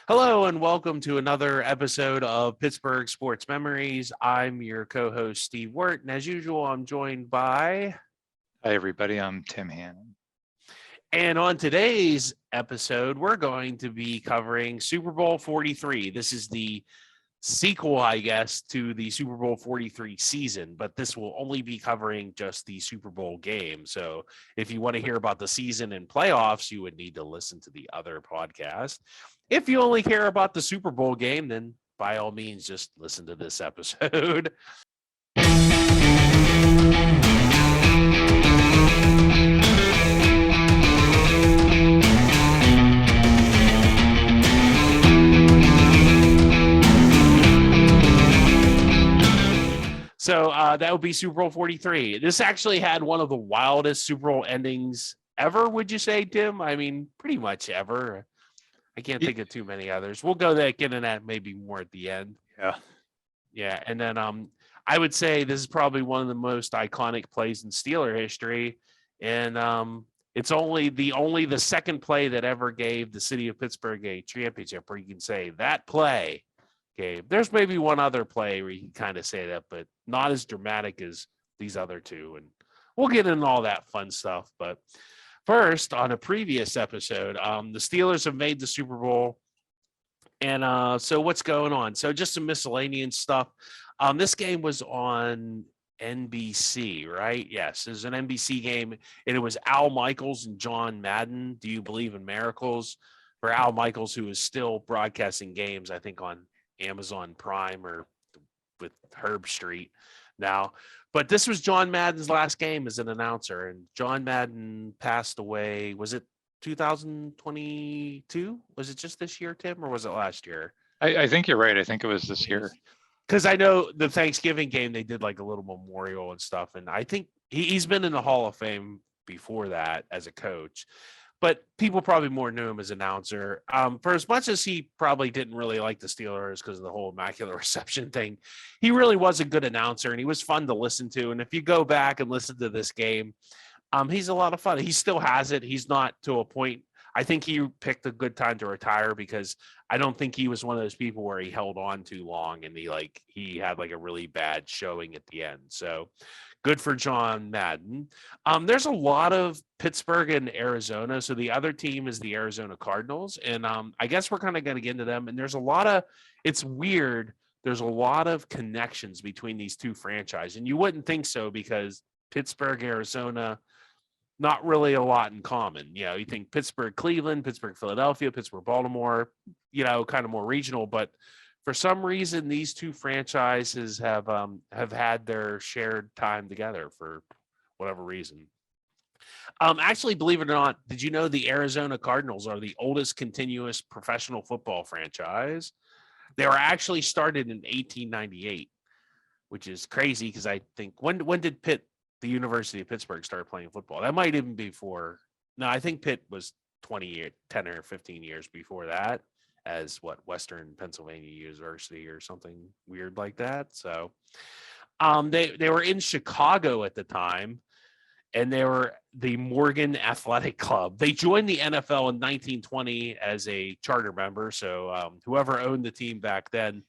Hello and welcome to another episode of Pittsburgh Sports Memories. I'm your co-host Steve Wirt, and as usual, I'm joined by. Hi, everybody. I'm Tim Hannon. And on today's episode, we're going to be covering Super Bowl 43. This is the sequel, I guess, to the Super Bowl 43 season, but this will only be covering just the Super Bowl game. So if you want to hear about the season and playoffs, you would need to listen to the other podcast. If you only care about the Super Bowl game, then by all means, just listen to this episode. So that would be Super Bowl 43. This actually had one of the wildest Super Bowl endings ever, would you say, Tim? I mean, pretty much ever. I can't think of too many others. We'll get into that maybe more at the end. Yeah. And then I would say this is probably one of the most iconic plays in Steeler history. And it's only the second play that ever gave the city of Pittsburgh a championship, where you can say that play gave. There's maybe one other play where you can kind of say that, but not as dramatic as these other two. And we'll get into all that fun stuff. But first, on a previous episode, the Steelers have made the Super Bowl. And so what's going on? So just some miscellaneous stuff. This game was on NBC, right? Yes, it was an NBC game, and it was Al Michaels and John Madden. Do you believe in miracles? For Al Michaels, who is still broadcasting games, I think on Amazon Prime or with Herb Street now. But this was John Madden's last game as an announcer, and John Madden passed away. Was it 2022? Was it just this year, Tim, or was it last year? I think you're right. I think it was this year. Because I know the Thanksgiving game, they did like a little memorial and stuff. And I think he's been in the Hall of Fame before that as a coach. But people probably more knew him as announcer. For as much as he probably didn't really like the Steelers because of the whole Immaculate Reception thing, he really was a good announcer, and he was fun to listen to. And if you go back and listen to this game, he's a lot of fun. He still has it. He's not to a point. I think he picked a good time to retire because I don't think he was one of those people where he held on too long and he had like a really bad showing at the end. So good for John Madden. There's a lot of Pittsburgh and Arizona. So the other team is the Arizona Cardinals. And I guess we're kind of going to get into them. And it's weird. There's a lot of connections between these two franchises. And you wouldn't think so because Pittsburgh, Arizona, not really a lot in common. You think Pittsburgh, Cleveland, Pittsburgh, Philadelphia, Pittsburgh, Baltimore, kind of more regional. But for some reason, these two franchises have had their shared time together for whatever reason. Actually, believe it or not, did you know the Arizona Cardinals are the oldest continuous professional football franchise? They were actually started in 1898, which is crazy because I think when did the University of Pittsburgh started playing football? That might even be before. No, I think Pitt was 10 or 15 years before that, as Western Pennsylvania University or something weird like that. So they were in Chicago at the time, and they were the Morgan Athletic Club. They joined the NFL in 1920 as a charter member. So whoever owned the team back then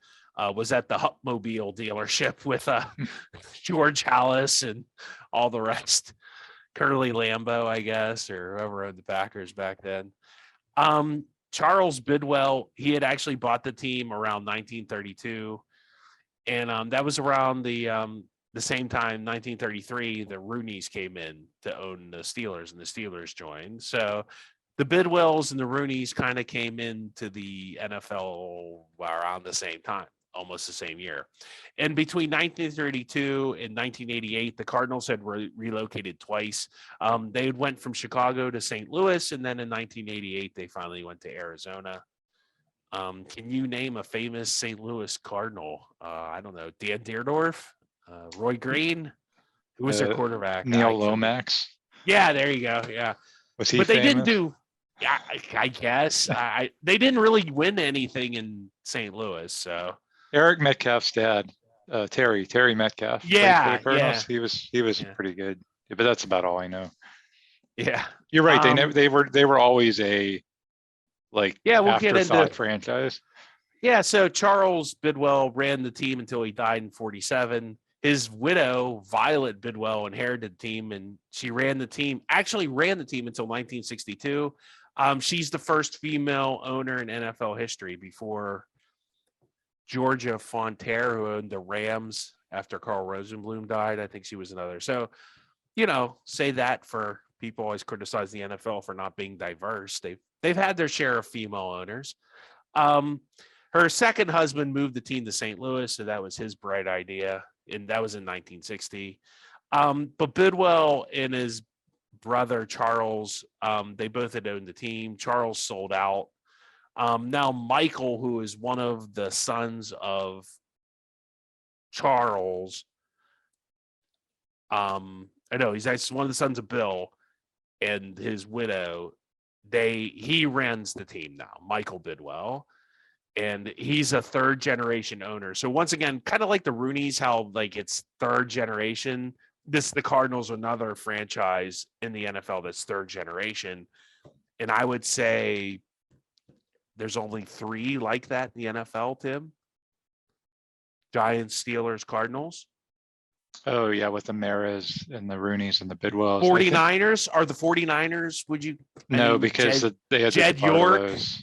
was at the Hupmobile dealership with George Halas and all the rest. Curly Lambeau, I guess, or whoever owned the Packers back then. Charles Bidwell, he had actually bought the team around 1932. And that was around the same time, 1933, the Rooneys came in to own the Steelers, and the Steelers joined. So the Bidwells and the Rooneys kind of came into the NFL around the same time, almost the same year. And between 1932 and 1988, the Cardinals had relocated twice. They went from Chicago to St. Louis, and then in 1988, they finally went to Arizona. Can you name a famous St. Louis Cardinal? I don't know. Dan Dierdorf, Roy Green. Who was their quarterback? Neil Lomax. Yeah, there you go. Yeah. Was he but they famous? didn't do. Yeah, I guess. They didn't really win anything in St. Louis. So Eric Metcalf's dad, Terry Metcalf. Yeah, for the Cardinals. yeah. He was pretty good. Yeah, but that's about all I know. Yeah, You're right. They were always a like Yeah, we'll get afterthought into. franchise. Yeah, so Charles Bidwell ran the team until he died in 47. His widow, Violet Bidwell, inherited the team, and she actually ran the team until 1962. She's the first female owner in NFL history before Georgia Fonterre, who owned the Rams after Carl Rosenblum died. I think she was another. So, say that for people always criticize the NFL for not being diverse. They've had their share of female owners. Her second husband moved the team to St. Louis, so that was his bright idea, and that was in 1960. But Bidwell and his brother Charles, they both had owned the team. Charles sold out. Now Michael, who is one of the sons of Charles, I know he's actually one of the sons of Bill and his widow. He runs the team now, Michael Bidwell. And he's a third generation owner. So once again, kind of like the Rooneys, how like it's third generation. The Cardinals are another franchise in the NFL that's third generation. And I would say there's only 3 like that in the NFL, Tim. Giants, Steelers, Cardinals. Oh yeah, with the Maras and the Rooneys and the Bidwells. 49ers are the 49ers. Would you? No, because they had Jed the York. Parlos.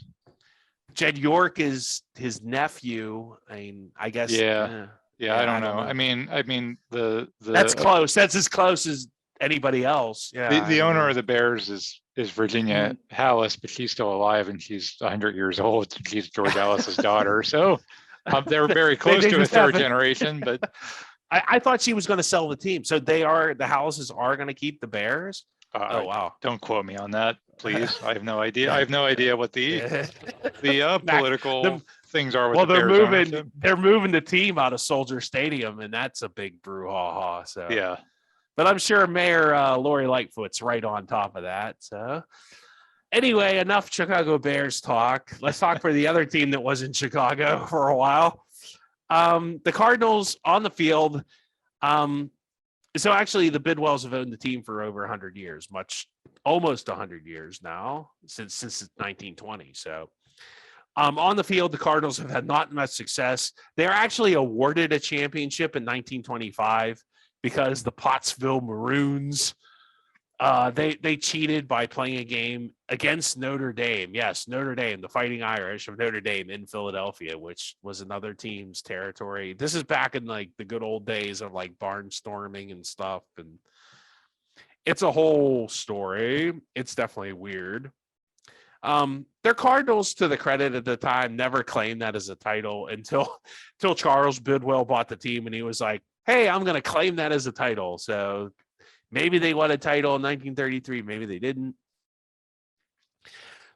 Jed York is his nephew. I mean, I guess. Yeah, I don't know. I mean, the that's close. That's as close as anybody else. Yeah. The owner of the Bears is Virginia Hallis, but she's still alive and she's 100 years old. She's George Hallis's daughter. So they're very close to a third generation. But I thought she was going to sell the team. So the Hallises are going to keep the Bears. Oh wow! Don't quote me on that, please. I have no idea. I have no idea what the political things are. With they're moving the team out of Soldier Stadium, and that's a big brouhaha. So yeah, but I'm sure Mayor Lori Lightfoot's right on top of that. So anyway, enough Chicago Bears talk. Let's talk for the other team that was in Chicago for a while. The Cardinals on the field. So actually, the Bidwells have owned the team for over 100 years, almost 100 years now, since 1920. So on the field, the Cardinals have had not much success. They're actually awarded a championship in 1925 because the Pottsville Maroons, they cheated by playing a game against Notre Dame. Yes, Notre Dame, the Fighting Irish of Notre Dame in Philadelphia, which was another team's territory. This is back in like the good old days of like barnstorming and stuff. And it's a whole story. It's definitely weird. Their Cardinals, to the credit at the time, never claimed that as a title until Charles Bidwell bought the team and he was like, hey, I'm going to claim that as a title. So maybe they won a title in 1933. Maybe they didn't.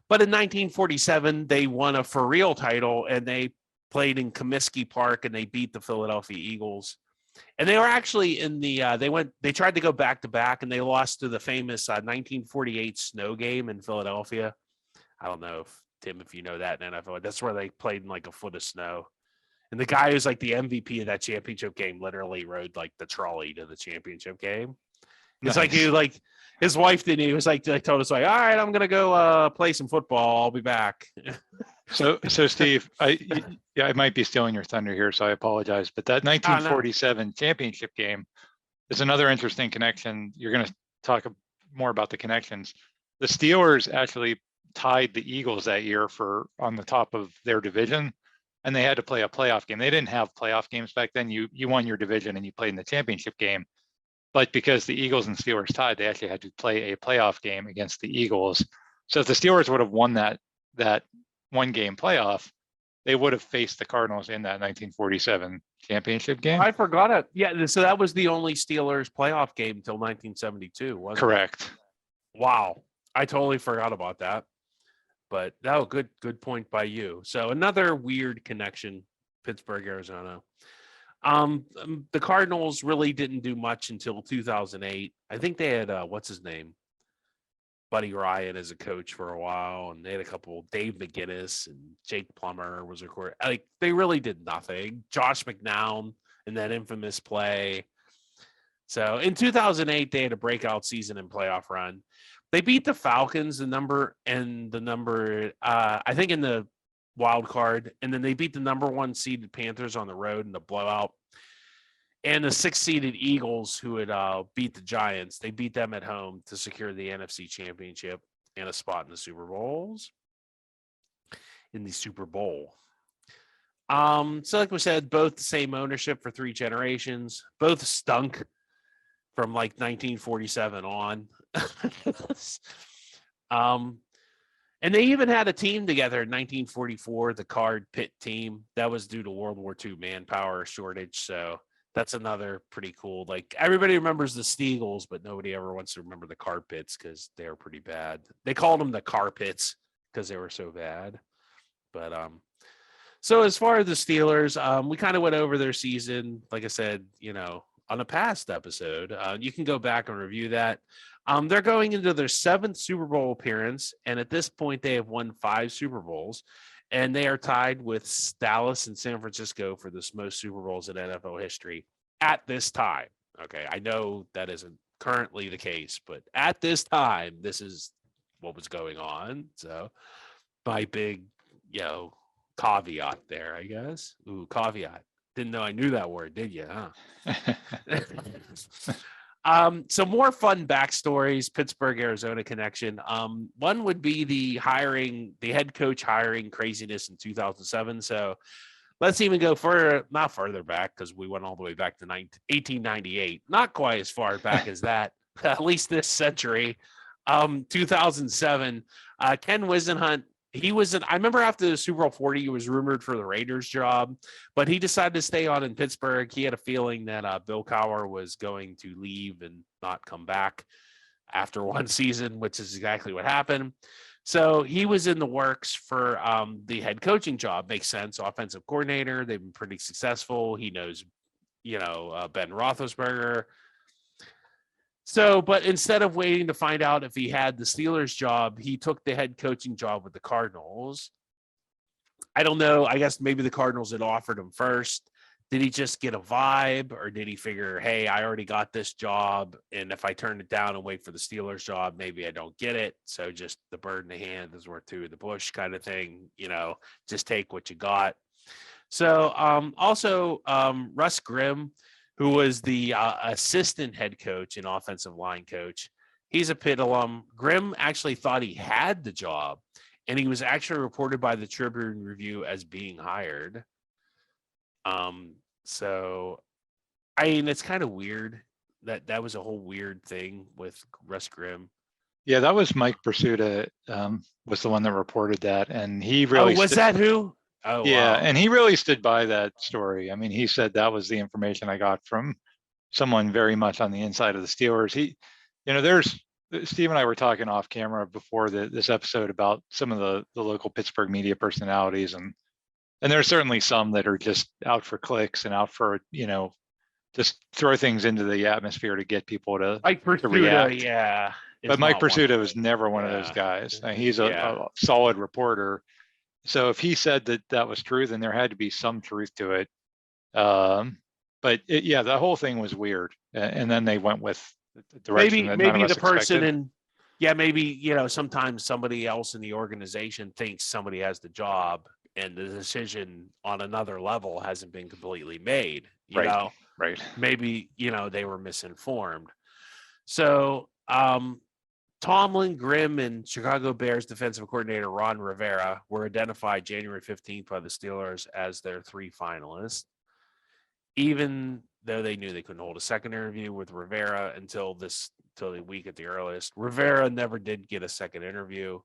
But in 1947, they won a for real title and they played in Comiskey Park and they beat the Philadelphia Eagles. And they were actually in they tried to go back to back and they lost to the famous 1948 snow game in Philadelphia. I don't know if you know that in NFL. That's where they played in like a foot of snow. And the guy who's like the MVP of that championship game literally rode like the trolley to the championship game. It's nice. Like his wife didn't. He was like, they told us like, all right, I'm gonna go play some football. I'll be back. So Steve, I might be stealing your thunder here, so I apologize. But that 1947 championship game is another interesting connection. You're going to talk more about the connections. The Steelers actually tied the Eagles that year on the top of their division, and they had to play a playoff game. They didn't have playoff games back then. You won your division and you played in the championship game. But because the Eagles and Steelers tied, they actually had to play a playoff game against the Eagles. So if the Steelers would have won that one game playoff, they would have faced the Cardinals in that 1947 championship game. I forgot it. Yeah, so that was the only Steelers playoff game until 1972, wasn't Correct. it? Wow. I totally forgot about that. But good point by you. So another weird connection, Pittsburgh, Arizona. The Cardinals really didn't do much until 2008. I think they had what's his name, Buddy Ryan as a coach for a while, and they had a couple. Dave McGinnis and Jake Plummer was recorded. Like they really did nothing. Josh McNown in that infamous play. So in 2008, they had a breakout season and playoff run. They beat the Falcons, the number, I think in the wild card, and then they beat the number 1 seeded Panthers on the road in the blowout. And the 6th seeded Eagles, who had beat the Giants, they beat them at home to secure the NFC Championship and a spot in the Super Bowls. In the Super Bowl. So like we said, both the same ownership for 3 generations. Both stunk from like 1947 on. And they even had a team together in 1944, the Card Pit team. That was due to World War II manpower shortage. So that's another pretty cool. Like everybody remembers the Steagles, but nobody ever wants to remember the Carpets because they were pretty bad. They called them the Carpets because they were so bad. But so as far as the Steelers, we kind of went over their season. Like I said, on a past episode, you can go back and review that. They're going into their 7th Super Bowl appearance, and at this point, they have won 5 Super Bowls, and they are tied with Dallas and San Francisco for the most Super Bowls in NFL history at this time. Okay, I know that isn't currently the case, but at this time, this is what was going on. So, my big, caveat there, I guess. Ooh, caveat. Didn't know I knew that word, did you? Huh? Some more fun backstories, Pittsburgh, Arizona connection. One would be the head coach hiring craziness in 2007. So let's even go not further back because we went all the way back to 1898. Not quite as far back as that, at least this century. 2007, Ken Whisenhunt. I remember after the Super Bowl 40, he was rumored for the Raiders job, but he decided to stay on in Pittsburgh. He had a feeling that Bill Cowher was going to leave and not come back after one season, which is exactly what happened. So he was in the works for the head coaching job. Makes sense. Offensive coordinator. They've been pretty successful. He knows, Ben Roethlisberger. So, but instead of waiting to find out if he had the Steelers job, he took the head coaching job with the Cardinals. I don't know. I guess maybe the Cardinals had offered him first. Did he just get a vibe, or did he figure, hey, I already got this job, and if I turn it down and wait for the Steelers job, maybe I don't get it. So just the bird in the hand is worth 2 in the bush kind of thing. Just take what you got. So also Russ Grimm, who was the assistant head coach and offensive line coach. He's a Pitt alum. Grimm actually thought he had the job, and he was actually reported by the Tribune Review as being hired. So, I mean, it's kind of weird that was a whole weird thing with Russ Grimm. Yeah, that was Mike Pursuta, was the one that reported that, and he really. Oh, was that who? Oh, yeah, wow. and he really stood by that story. I mean, he said that was the information I got from someone very much on the inside of the Steelers. Steve and I were talking off camera before this episode about some of the local Pittsburgh media personalities, and there's certainly some that are just out for clicks and out for, just throw things into the atmosphere to get people to react. Yeah. But Mike Pursuta was never one of those guys. He's a solid reporter. So if he said that was true, then there had to be some truth to it. But the whole thing was weird. And then they went with the direction that none of us the person expected. maybe, sometimes somebody else in the organization thinks somebody has the job and the decision on another level hasn't been completely made, Right. Maybe, they were misinformed. So, Tomlin, Grimm, and Chicago Bears defensive coordinator Ron Rivera were identified January 15th by the Steelers as their 3 finalists, even though they knew they couldn't hold a second interview with Rivera until the week at the earliest. Rivera never did get a second interview.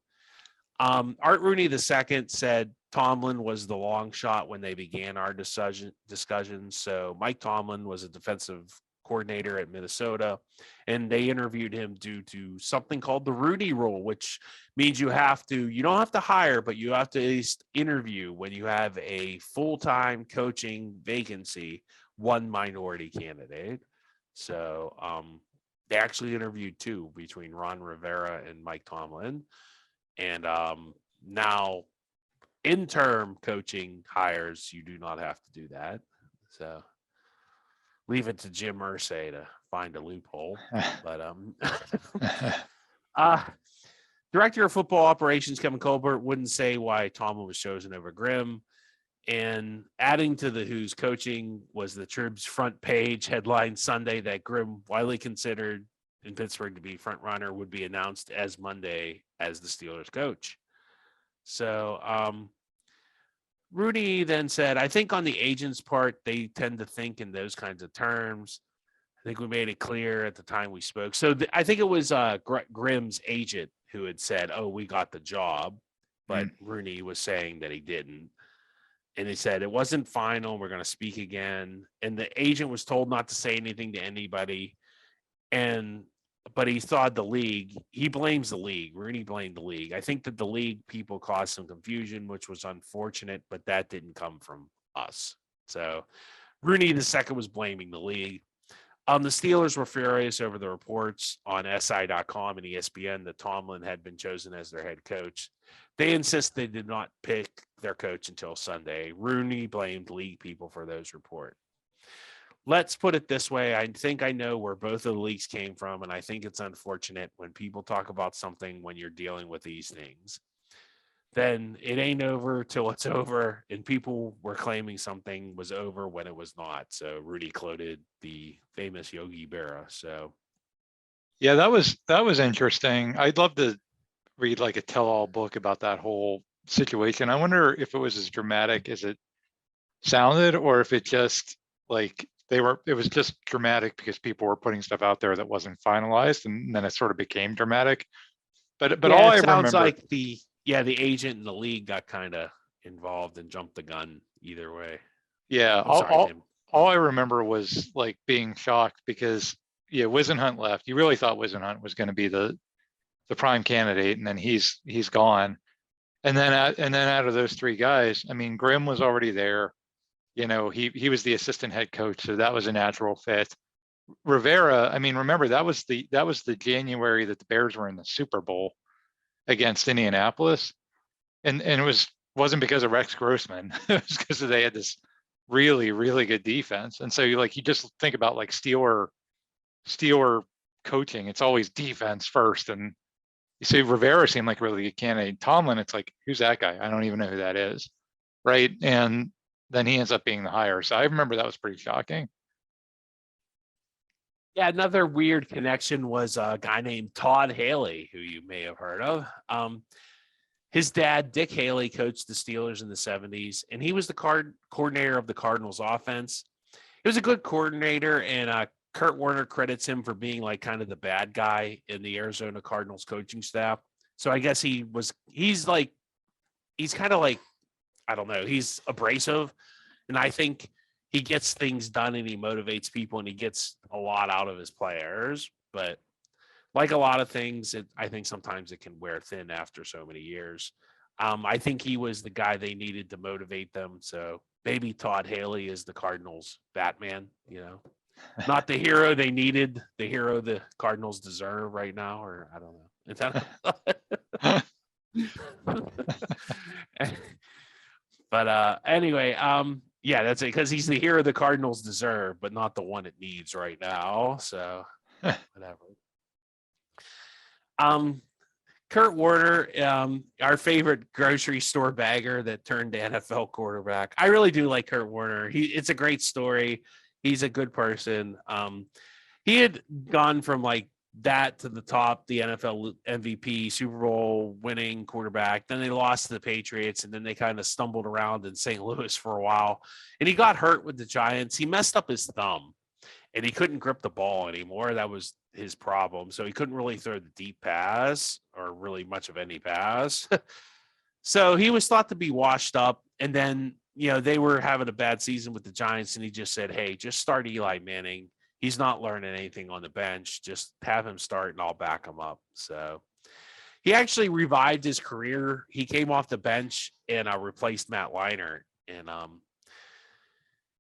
Art Rooney II said Tomlin was the long shot when they began our discussions. So Mike Tomlin was a defensive coordinator at Minnesota, and they interviewed him due to something called the Rooney Rule, which means you don't have to hire, but you have to at least interview when you have a full-time coaching vacancy, 1 minority candidate. So they actually interviewed 2 between Ron Rivera and Mike Tomlin. And now interim coaching hires, you do not have to do that. So leave it to Jim Irsay to find a loophole. But Director of Football Operations Kevin Colbert wouldn't say why Tomlin was chosen over Grimm. And adding to the Who's coaching was the Trib's front page headline Sunday that Grimm, widely considered in Pittsburgh to be front runner, would be announced as Monday as the Steelers coach. So Rooney then said, I think on the agent's part, they tend to think in those kinds of terms. I think we made it clear at the time we spoke. So I think it was Grimm's agent who had said, oh, we got the job. But Rooney was saying that he didn't. And he said it wasn't final. We're going to speak again. And the agent was told not to say anything to anybody. But he thought the league, he blames the league. Rooney blamed the league. I think that the league people caused some confusion, which was unfortunate, but that didn't come from us. So Rooney the second was blaming the league. The Steelers were furious over the reports on SI.com and ESPN that Tomlin had been chosen as their head coach. They insist they did not pick their coach until Sunday. Rooney blamed league people for those reports. Let's put it this way. I think I know where both of the leagues came from, and I think it's unfortunate when people talk about something when you're dealing with these things. Then it ain't over till it's over, and people were claiming something was over when it was not. So Rudy quoted the famous Yogi Berra. So yeah, that was interesting. I'd love to read like a tell-all book about that whole situation. I wonder if it was as dramatic as it sounded, or if it just like it was just dramatic because people were putting stuff out there that wasn't finalized, and then it sort of became dramatic. But yeah, all it I sounds remember, like the agent and the league got kind of involved and jumped the gun either way. yeah, Sorry, Tim. all I remember was like being shocked because Whisenhunt left. You really thought Whisenhunt was going to be the prime candidate, and then he's gone. And then out of those three guys, I mean, Grimm was already there. He was the assistant head coach, so that was a natural fit. Rivera, I mean, remember that was the January that the Bears were in the Super Bowl against Indianapolis, and it wasn't because of Rex Grossman. It was because they had this really, really good defense. And so you just think about like Steeler coaching, it's always defense first. And you see Rivera seemed like a really good candidate. Tomlin, it's like, who's that guy? I don't even know who that is. Right. And then he ends up being the hire. So I remember that was pretty shocking. Yeah, another weird connection was a guy named Todd Haley, who you may have heard of. His dad, Dick Haley, coached the Steelers in the 70s, and he was the coordinator of the Cardinals offense. He was a good coordinator, and Kurt Warner credits him for being like kind of the bad guy in the Arizona Cardinals coaching staff. So I guess he's kind of like, I don't know, he's abrasive. And I think he gets things done and he motivates people and he gets a lot out of his players. But like a lot of things, I think sometimes it can wear thin after so many years. I think he was the guy they needed to motivate them. So maybe Todd Haley is the Cardinals Batman, not the hero they needed, the hero the Cardinals deserve right now, or I don't know. Is that? But anyway, yeah, that's it, because he's the hero the Cardinals deserve, but not the one it needs right now. So whatever. Kurt Warner, our favorite grocery store bagger that turned to NFL quarterback. I really do like Kurt Warner. It's a great story. He's a good person. He had gone from like that to the top, the NFL MVP, Super Bowl winning quarterback. Then they lost to the Patriots, and then they kind of stumbled around in St. Louis for a while. And he got hurt with the Giants. He messed up his thumb, and he couldn't grip the ball anymore. That was his problem. So he couldn't really throw the deep pass or really much of any pass. So he was thought to be washed up. And then, they were having a bad season with the Giants, and he just said, hey, just start Eli Manning. He's not learning anything on the bench. Just have him start and I'll back him up. So he actually revived his career. He came off the bench and replaced Matt Leinart. And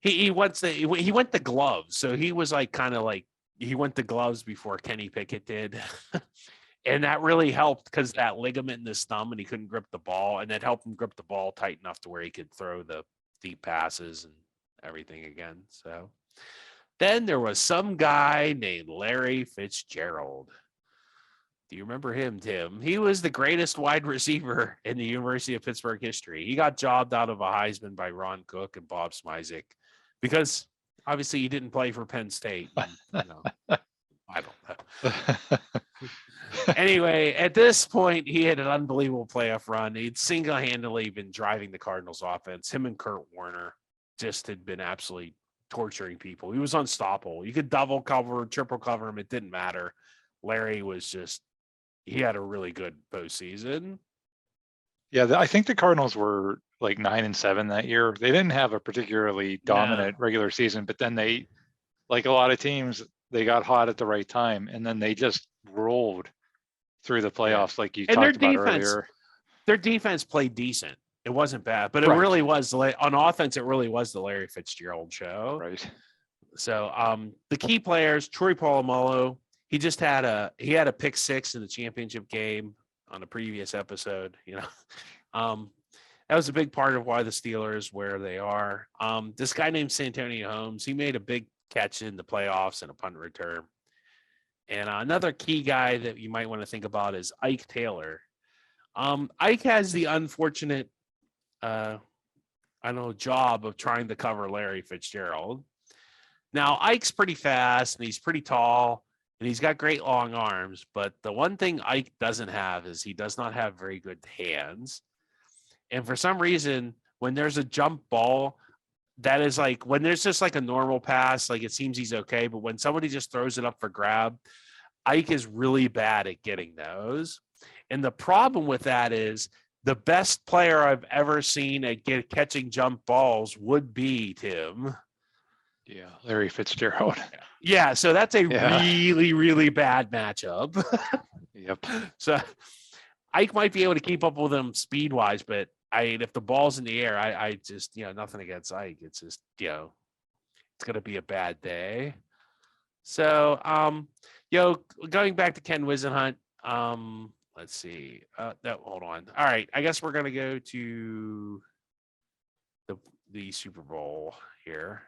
he went to gloves. So he was like kind of like, he went to gloves before Kenny Pickett did. And that really helped because that ligament in his thumb and he couldn't grip the ball. And that helped him grip the ball tight enough to where he could throw the deep passes and everything again. So then there was some guy named Larry Fitzgerald. Do you remember him, Tim? He was the greatest wide receiver in the University of Pittsburgh history. He got jobbed out of a Heisman by Ron Cook and Bob Smizik because obviously he didn't play for Penn State. And, I don't know. Anyway, at this point, he had an unbelievable playoff run. He'd single-handedly been driving the Cardinals offense. Him and Kurt Warner just had been absolutely torturing people. He was unstoppable. You could double cover, triple cover him. It didn't matter. Larry was just, he had a really good postseason. Yeah, I think the Cardinals were like 9-7 that year. They didn't have a particularly dominant regular season, but then they, like a lot of teams, they got hot at the right time, and then they just rolled through the playoffs, like you talked about earlier. Their defense played decent. It wasn't bad, but it really was on offense. It really was the Larry Fitzgerald show. Right. So the key players, Troy Polamalu, he had a pick six in the championship game on a previous episode. That was a big part of why the Steelers where they are. This guy named Santonio Holmes, he made a big catch in the playoffs and a punt return. And another key guy that you might want to think about is Ike Taylor. Ike has the unfortunate, job of trying to cover Larry Fitzgerald. Now, Ike's pretty fast and he's pretty tall and he's got great long arms. But the one thing Ike doesn't have is he does not have very good hands. And for some reason, when there's a jump ball, that is like when there's just like a normal pass, like it seems he's okay. But when somebody just throws it up for grab, Ike is really bad at getting those. And the problem with that is the best player I've ever seen at catching jump balls would be Tim. Yeah, Larry Fitzgerald. Yeah, so that's a really, really bad matchup. Yep. So Ike might be able to keep up with him speed-wise, but if the ball's in the air, I just, nothing against Ike. It's just, it's going to be a bad day. So, going back to Ken Whisenhunt, let's see. No, hold on. All right. I guess we're going to go to the Super Bowl here.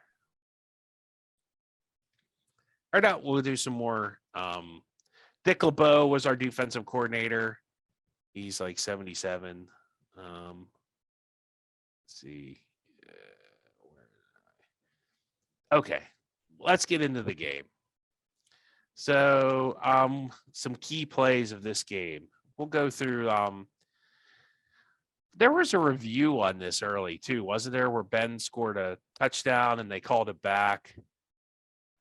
Or no, we'll do some more. Dick LeBeau was our defensive coordinator. He's like 77. Let's see. Okay, let's get into the game. So, some key plays of this game. We'll go through. There was a review on this early too, wasn't there? Where Ben scored a touchdown and they called it back.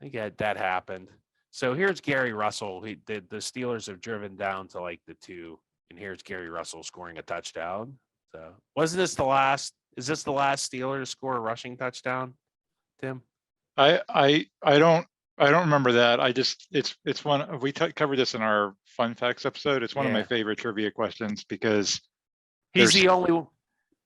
I think that happened. So here's Gary Russell. The Steelers have driven down to like the 2, and here's Gary Russell scoring a touchdown. So wasn't this the last? Is this the last Steeler to score a rushing touchdown, Tim? I don't remember that. It's one we covered this in our fun facts episode. It's one of my favorite trivia questions because he's the only one.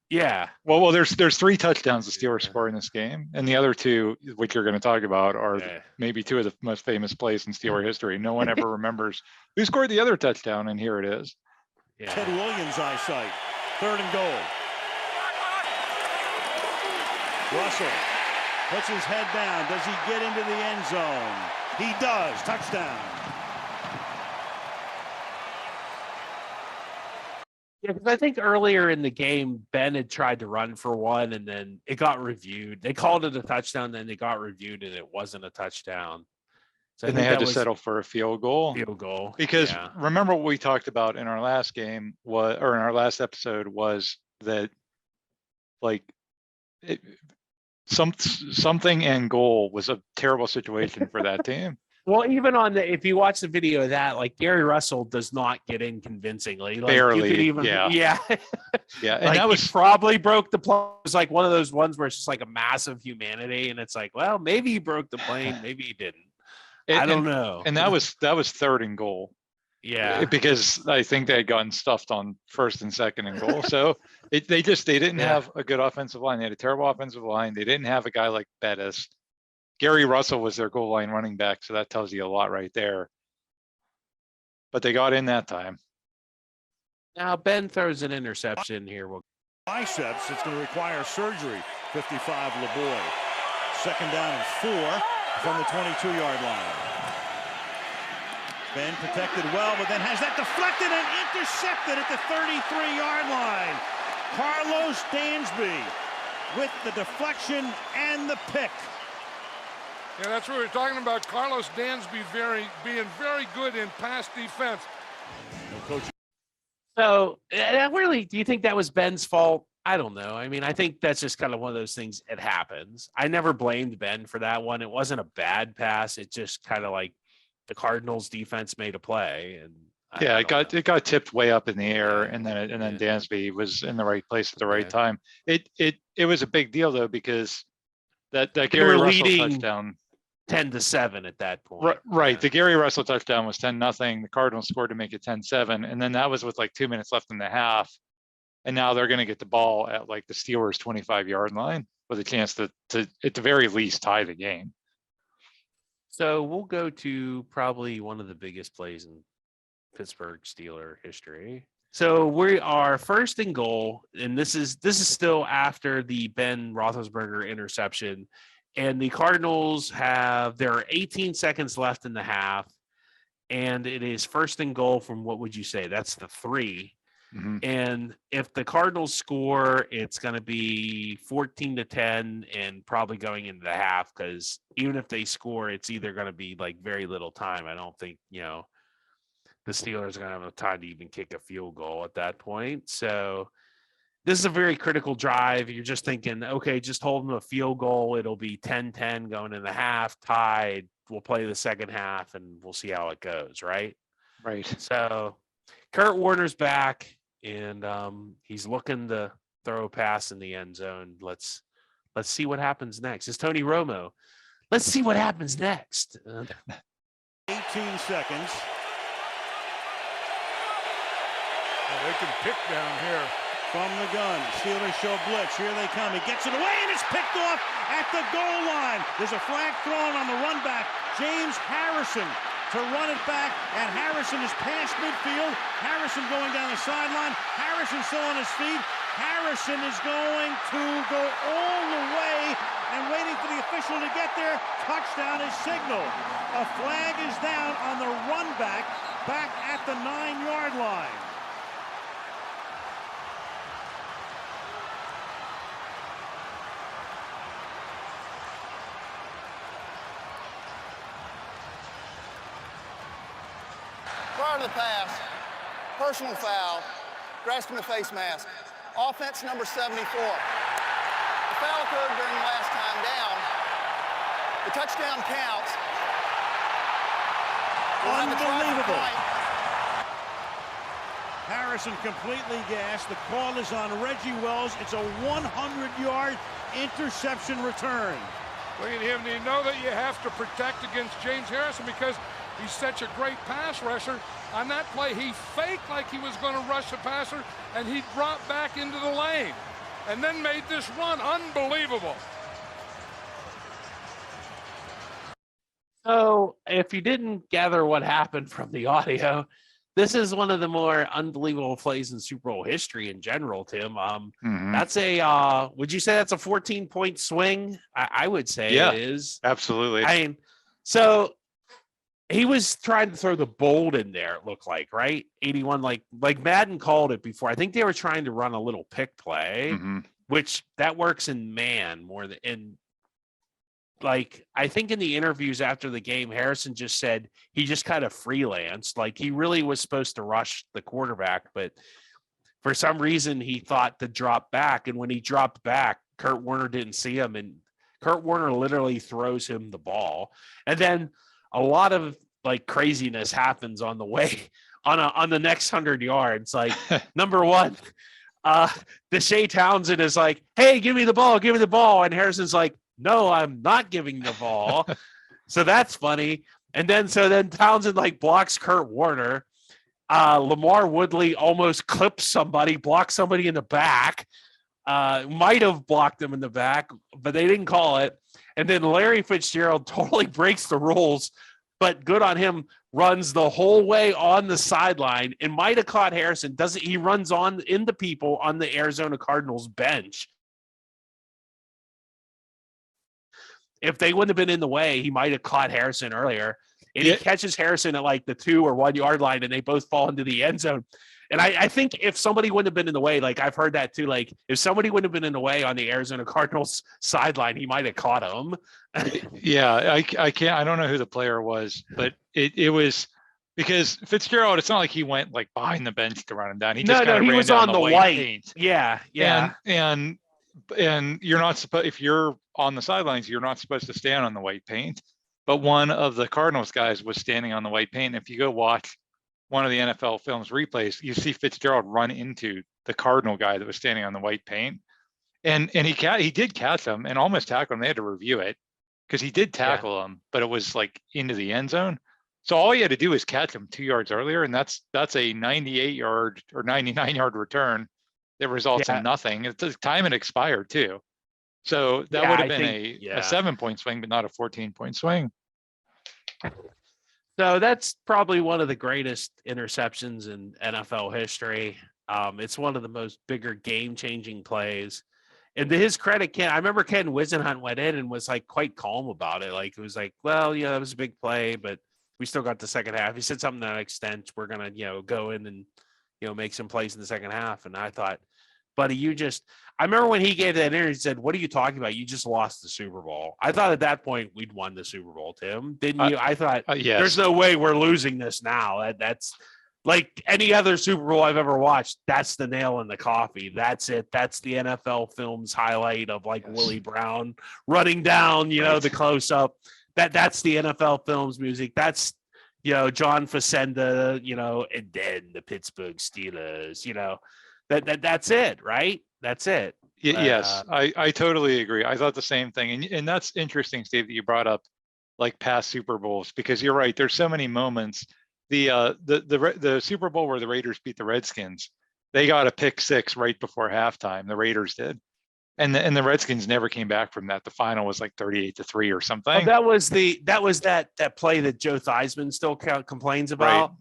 Yeah. Well, there's 3 touchdowns the Steelers score in this game, and the other 2, which you're going to talk about, are maybe 2 of the most famous plays in Steeler history. No one ever remembers who scored the other touchdown, and here it is. Yeah. Ted Williams' eyesight. 3rd and goal. Russell puts his head down. Does he get into the end zone? He does. Touchdown. Yeah, because I think earlier in the game, Ben had tried to run for one, and then it got reviewed. They called it a touchdown, then it got reviewed, and it wasn't a touchdown. So and they had to settle for a field goal. Because remember what we talked about in our last game or in our last episode was that like something and goal was a terrible situation for that team. Well, even if you watch the video of that, like Gary Russell does not get in convincingly. Like, barely. Yeah. And like that was he probably broke the plane. It was like one of those ones where it's just like a mass of humanity. And it's like, well, maybe he broke the plane. Maybe he didn't. I don't know. And that was 3rd and goal. Yeah. Because I think they had gotten stuffed on 1st and 2nd and goal. So they didn't have a good offensive line. They had a terrible offensive line. They didn't have a guy like Bettis. Gary Russell was their goal line running back, so that tells you a lot right there. But they got in that time. Now Ben throws an interception here. Biceps, it's going to require surgery. 55 LeBoy. 2nd down and 4 from the 22-yard line. Ben protected well, but then has that deflected and intercepted at the 33-yard line. Carlos Dansby with the deflection and the pick. Yeah, that's what we're talking about. Carlos Dansby being very good in pass defense. Coach. So, really, do you think that was Ben's fault? I don't know. I mean, I think that's just kind of one of those things. It happens. I never blamed Ben for that one. It wasn't a bad pass. It just kind of like the Cardinals defense made a play, and Yeah, it got tipped way up in the air, and then Dansby was in the right place at the right time. It was a big deal though, because that Gary Russell touchdown, 10-7 at that point. Right. Yeah. The Gary Russell touchdown was 10-0. The Cardinals scored to make it 10-7, and then that was with like 2 minutes left in the half. And now they're going to get the ball at like the Steelers' 25-yard line with a chance to at the very least tie the game. So we'll go to probably one of the biggest plays in Pittsburgh Steeler history. So we are first and goal, and this is still after the Ben Roethlisberger interception, and the Cardinals there are 18 seconds left in the half, and it is first and goal from, what would you say? That's the 3. Mm-hmm. And if the Cardinals score, it's going to be 14-10 and probably going into the half, because even if they score, it's either going to be like very little time. I don't think, the Steelers are going to have time to even kick a field goal at that point. So this is a very critical drive. You're just thinking, okay, just hold them to a field goal. It'll be 10-10 going in the half, tied. We'll play the second half and we'll see how it goes, right? Right. So Kurt Warner's back, and he's looking to throw a pass in the end zone. Let's see what happens next. It's Tony Romo. Let's see what happens next. 18 seconds. Oh, they can pick down here. From the gun, Steelers show blitz. Here they come. He gets it away, and it's picked off at the goal line. There's a flag thrown on the run back. James Harrison to run it back, and Harrison is past midfield. Harrison going down the sideline. Harrison still on his feet. Harrison is going to go all the way and waiting for the official to get there. Touchdown is signaled. A flag is down on the run back at the 9-yard line. Prior to the pass, personal foul, grasping the face mask. Offense number 74. The foul occurred during the last time down. The touchdown counts. Unbelievable. Harrison completely gassed. The call is on Reggie Wells. It's a 100-yard interception return. Look at him. Do you know that you have to protect against James Harrison because he's such a great pass rusher? On that play, he faked like he was going to rush the passer, and he dropped back into the lane and then made this run. Unbelievable. So if you didn't gather what happened from the audio, this is one of the more unbelievable plays in Super Bowl history in general, Tim. That's would you say that's a 14-point swing? I would say it is. Absolutely. I mean, so he was trying to throw the bold in there, it looked like, right? 81, like Madden called it before. I think they were trying to run a little pick play, which that works in man more than in. Like, I think in the interviews after the game, Harrison just said he just kind of freelanced. Like, he really was supposed to rush the quarterback, but for some reason he thought to drop back. And when he dropped back, Kurt Warner didn't see him, and Kurt Warner literally throws him the ball. And then a lot of like craziness happens on the way on the next 100 yards. Like, number one, Deshae Townsend is like, "Hey, give me the ball," and Harrison's like, "No, I'm not giving the ball." So that's funny. And then Townsend like blocks Kurt Warner. Lamar Woodley almost blocks somebody in the back. Might have blocked him in the back, but they didn't call it. And then Larry Fitzgerald totally breaks the rules, but good on him, runs the whole way on the sideline and might have caught Harrison. He runs on into people on the Arizona Cardinals bench. If they wouldn't have been in the way, he might have caught Harrison earlier. and he catches Harrison at like the 2 or 1 yard line, and they both fall into the end zone. And I think if somebody wouldn't have been in the way, like I've heard that too, like if somebody wouldn't have been in the way on the Arizona Cardinals sideline, he might have caught him. Yeah, I can't. I don't know who the player was, but it was because Fitzgerald. It's not like he went like behind the bench to run him down. He just he was on the white paint. Yeah. And you're not supposed, if you're on the sidelines, you're not supposed to stand on the white paint. But one of the Cardinals guys was standing on the white paint. If you go watch one of the NFL Films replays, you see Fitzgerald run into the Cardinal guy that was standing on the white paint, and he did catch him and almost tackle him. They had to review it because he did tackle him, but it was like into the end zone. So all he had to do is catch him 2 yards earlier, and that's a 98-yard or 99-yard return that results in nothing. It's the time it expired too. So that would have been a 7-point swing, but not a 14-point swing. So that's probably one of the greatest interceptions in NFL history. It's one of the most bigger game-changing plays. And to his credit, I remember Ken Whisenhunt went in and was like quite calm about it. Like it was like, well, yeah, that was a big play, but we still got the second half. He said something to that extent. We're gonna, go in and, make some plays in the second half. And I thought, buddy, I remember when he gave that interview, he said, what are you talking about? You just lost the Super Bowl. I thought at that point we'd won the Super Bowl, Tim. Didn't you? I thought, yes. There's no way we're losing this now. That's like any other Super Bowl I've ever watched. That's the nail in the coffee. That's it. That's the NFL Films highlight of like Willie Brown running down, the close up. That's the NFL Films music. That's, John Facenda, and then the Pittsburgh Steelers, that's it, right? That's it. Yes, I totally agree. I thought the same thing. And that's interesting, Steve, that you brought up like past Super Bowls, because you're right. There's so many moments. The Super Bowl where the Raiders beat the Redskins, they got a pick six right before halftime. The Raiders did. And the Redskins never came back from that. The final was like 38-3 or something. Oh, that was that play that Joe Theismann still complains about. Right.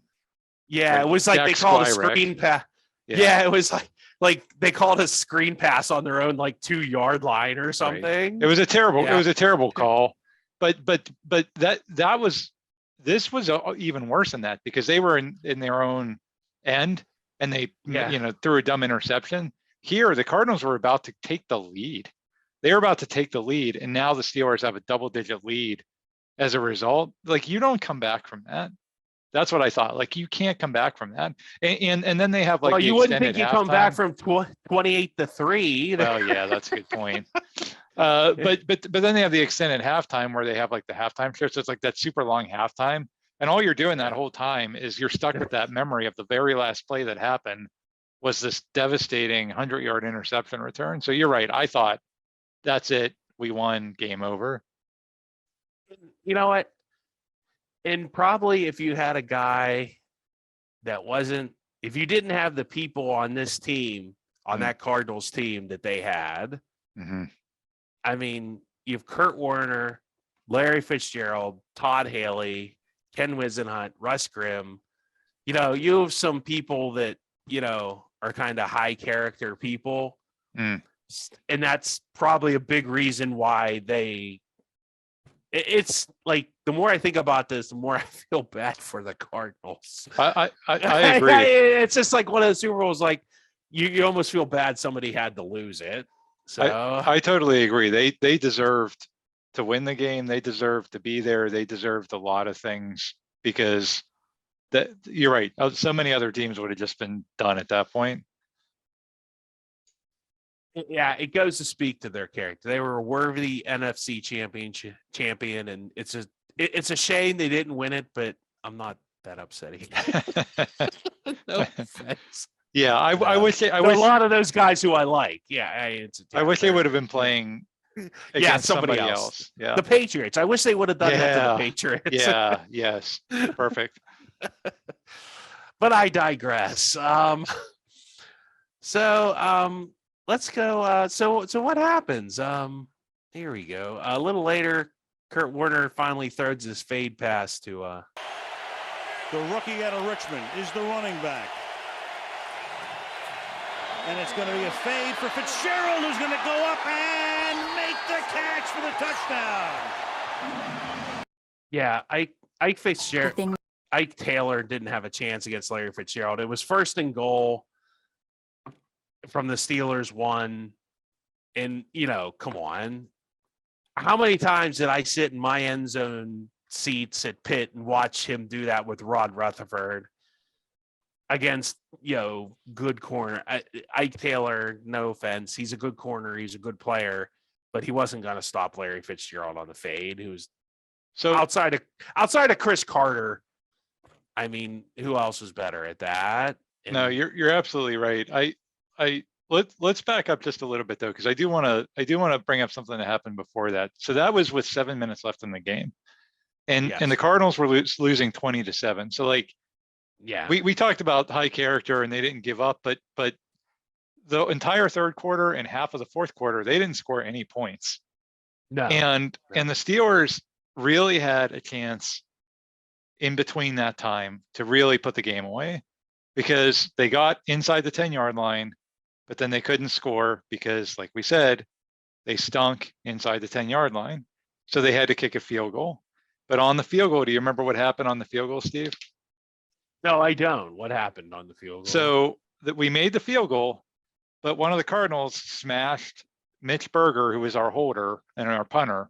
Yeah, right. It was like Jack they called a screen pass. Yeah, it was like they called a screen pass on their own like 2 yard line or something. Right. It was a terrible call. But this was even worse than that, because they were in their own end and they threw a dumb interception. Here, the Cardinals were about to take the lead. They were about to take the lead, and now the Steelers have a double-digit lead as a result. Like, you don't come back from that. That's what I thought. Like, you can't come back from that. And then they have like. Well, you wouldn't think you come back from 28-3. Well, yeah, that's a good point. But then they have the extended halftime where they have like the halftime show. So it's like that super long halftime, and all you're doing that whole time is you're stuck with that memory of the very last play that happened was this devastating 100-yard interception return. So you're right. I thought that's it. We won, game over. You know what? And probably if you had a guy that if you didn't have the people on this team, on that Cardinals team that they had, I mean, you have Kurt Warner, Larry Fitzgerald, Todd Haley, Ken Whisenhunt, Russ Grimm. You have some people that, are kind of high character people. And that's probably a big reason why it's like, the more I think about this, the more I feel bad for the Cardinals. I agree. It's just like one of the Super Bowls, like you almost feel bad somebody had to lose it. So I totally agree. They deserved to win the game. They deserved to be there. They deserved a lot of things, because you're right. So many other teams would have just been done at that point. Yeah, it goes to speak to their character. They were a worthy NFC champion, and it's a shame they didn't win it, but I'm not that upset either. No offense. Yeah, I wish a lot of those guys who I like. Yeah, I wish they would have been playing against somebody else. Yeah, the Patriots. I wish they would have done that to the Patriots. Yeah, yes, perfect. But I digress. So let's go. So what happens? Here we go. A little later, Kurt Warner finally throws his fade pass to the rookie out of Richmond is the running back. And it's going to be a fade for Fitzgerald, who's going to go up and make the catch for the touchdown. Yeah, Ike The thing Ike Taylor didn't have a chance against Larry Fitzgerald. It was 1st and goal from the Steelers 1. And, come on. How many times did I sit in my end zone seats at Pitt and watch him do that with Rod Rutherford against, good corner? Ike Taylor, no offense. He's a good corner. He's a good player, but he wasn't going to stop Larry Fitzgerald on the fade, who's So outside of Chris Carter. I mean, who else was better at that? no, you're absolutely right. Let's back up just a little bit though, because I do want to bring up something that happened before that. So that was with 7 minutes left in the game, and Yes. and the Cardinals were losing 20-7. So like, Yeah. we talked about high character and they didn't give up, but the entire third quarter and half of the fourth quarter, they didn't score any points. No. And the Steelers really had a chance in between that time to really put the game away, because they got inside the 10-yard line, but then they couldn't score because, like we said, they stunk inside the 10-yard line. So they had to kick a field goal. But on the field goal, do you remember what happened on the field goal, Steve? No, I don't. What happened on the field goal? So that we made the field goal, but one of the Cardinals smashed Mitch Berger, who was our holder and our punter,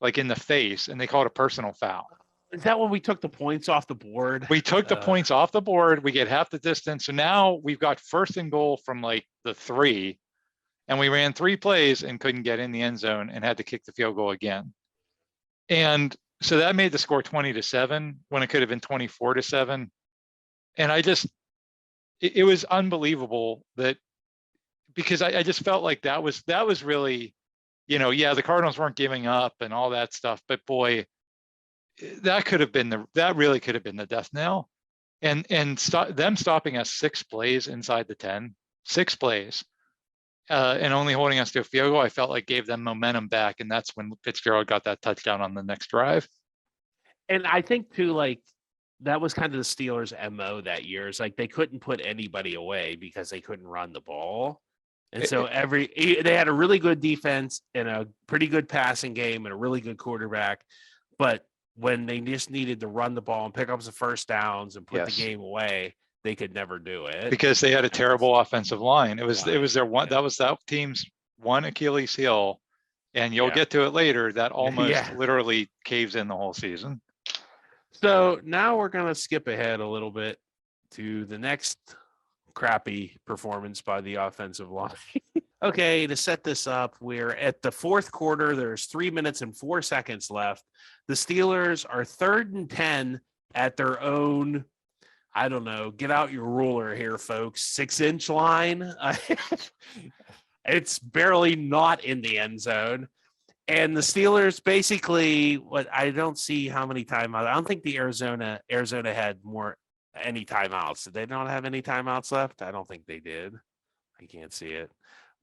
like in the face, and they called a personal foul. Is that when we took the points off the board? We took the points off the board. We get half the distance. So now we've got 1st and goal from like the 3, and we ran 3 plays and couldn't get in the end zone and had to kick the field goal again. And so that made the score 20-7 when it could have been 24-7. And it was unbelievable that, because I just felt like that was really, the Cardinals weren't giving up and all that stuff, but boy, that really could have been the death knell. And them stopping us 6 plays inside the 10, 6 plays, and only holding us to a field goal, I felt like gave them momentum back. And that's when Fitzgerald got that touchdown on the next drive. And I think too, like, that was kind of the Steelers' MO that year. It's like they couldn't put anybody away because they couldn't run the ball. And so they had a really good defense and a pretty good passing game and a really good quarterback. But when they just needed to run the ball and pick up some first downs and put the game away, they could never do it. Because they had a terrible offensive line. It was their one, that was that team's one Achilles heel. And you'll get to it later. That almost literally caves in the whole season. So now we're going to skip ahead a little bit to the next crappy performance by the offensive line. Okay, to set this up, we're at the fourth quarter. There's 3 minutes and 4 seconds left. The Steelers are 3rd and 10 at their own, I don't know, get out your ruler here, folks, 6-inch line. It's barely not in the end zone. And the Steelers basically, I don't see how many timeouts. I don't think the Arizona had any timeouts. Did they not have any timeouts left? I don't think they did. I can't see it.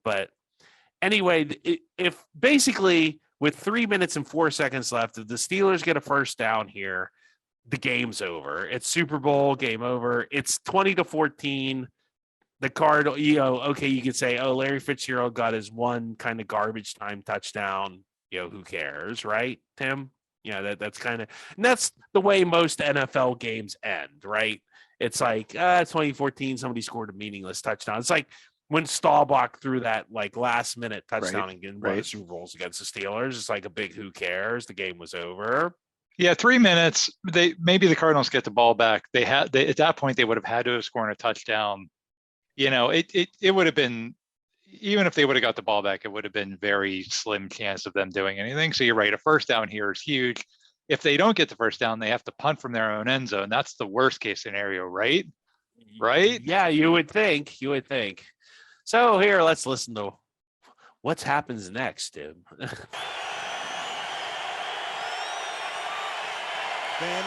But anyway, if basically with 3 minutes and 4 seconds left, if the Steelers get a first down here, the game's over. It's Super Bowl, game over. It's 20-14. The Cardinals, okay, you could say, oh, Larry Fitzgerald got his one kind of garbage time touchdown. Who cares, right, Tim? That's kind of, and that's the way most NFL games end, right? It's like, 2014, somebody scored a meaningless touchdown. It's like when Staubach threw that like last minute touchdown and won the Super Bowls against the Steelers. It's like a big who cares. The game was over. Yeah, 3 minutes. Maybe the Cardinals get the ball back. They at that point they would have had to have scored a touchdown. It would have been, even if they would have got the ball back, it would have been very slim chance of them doing anything. So you're right. A first down here is huge. If they don't get the first down, they have to punt from their own end zone. That's the worst case scenario, right? Right? Yeah, you would think. So here, let's listen to what happens next, Tim. Then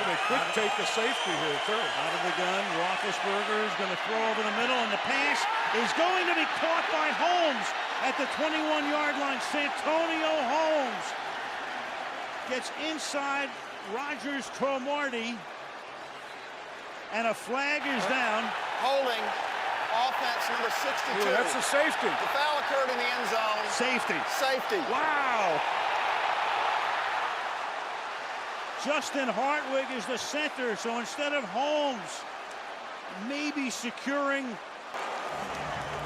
they could take a safety here, too. out of the gun, Roethlisberger is going to throw over the middle, and the pass is going to be caught by Holmes at the 21-yard line. Santonio Holmes gets inside Rogers Cromartie, and a flag is down. Holding offense number 62. Ooh, that's a safety. The foul occurred in the end zone. Safety. Safety. Wow. Justin Hartwig is the center, so instead of Holmes maybe securing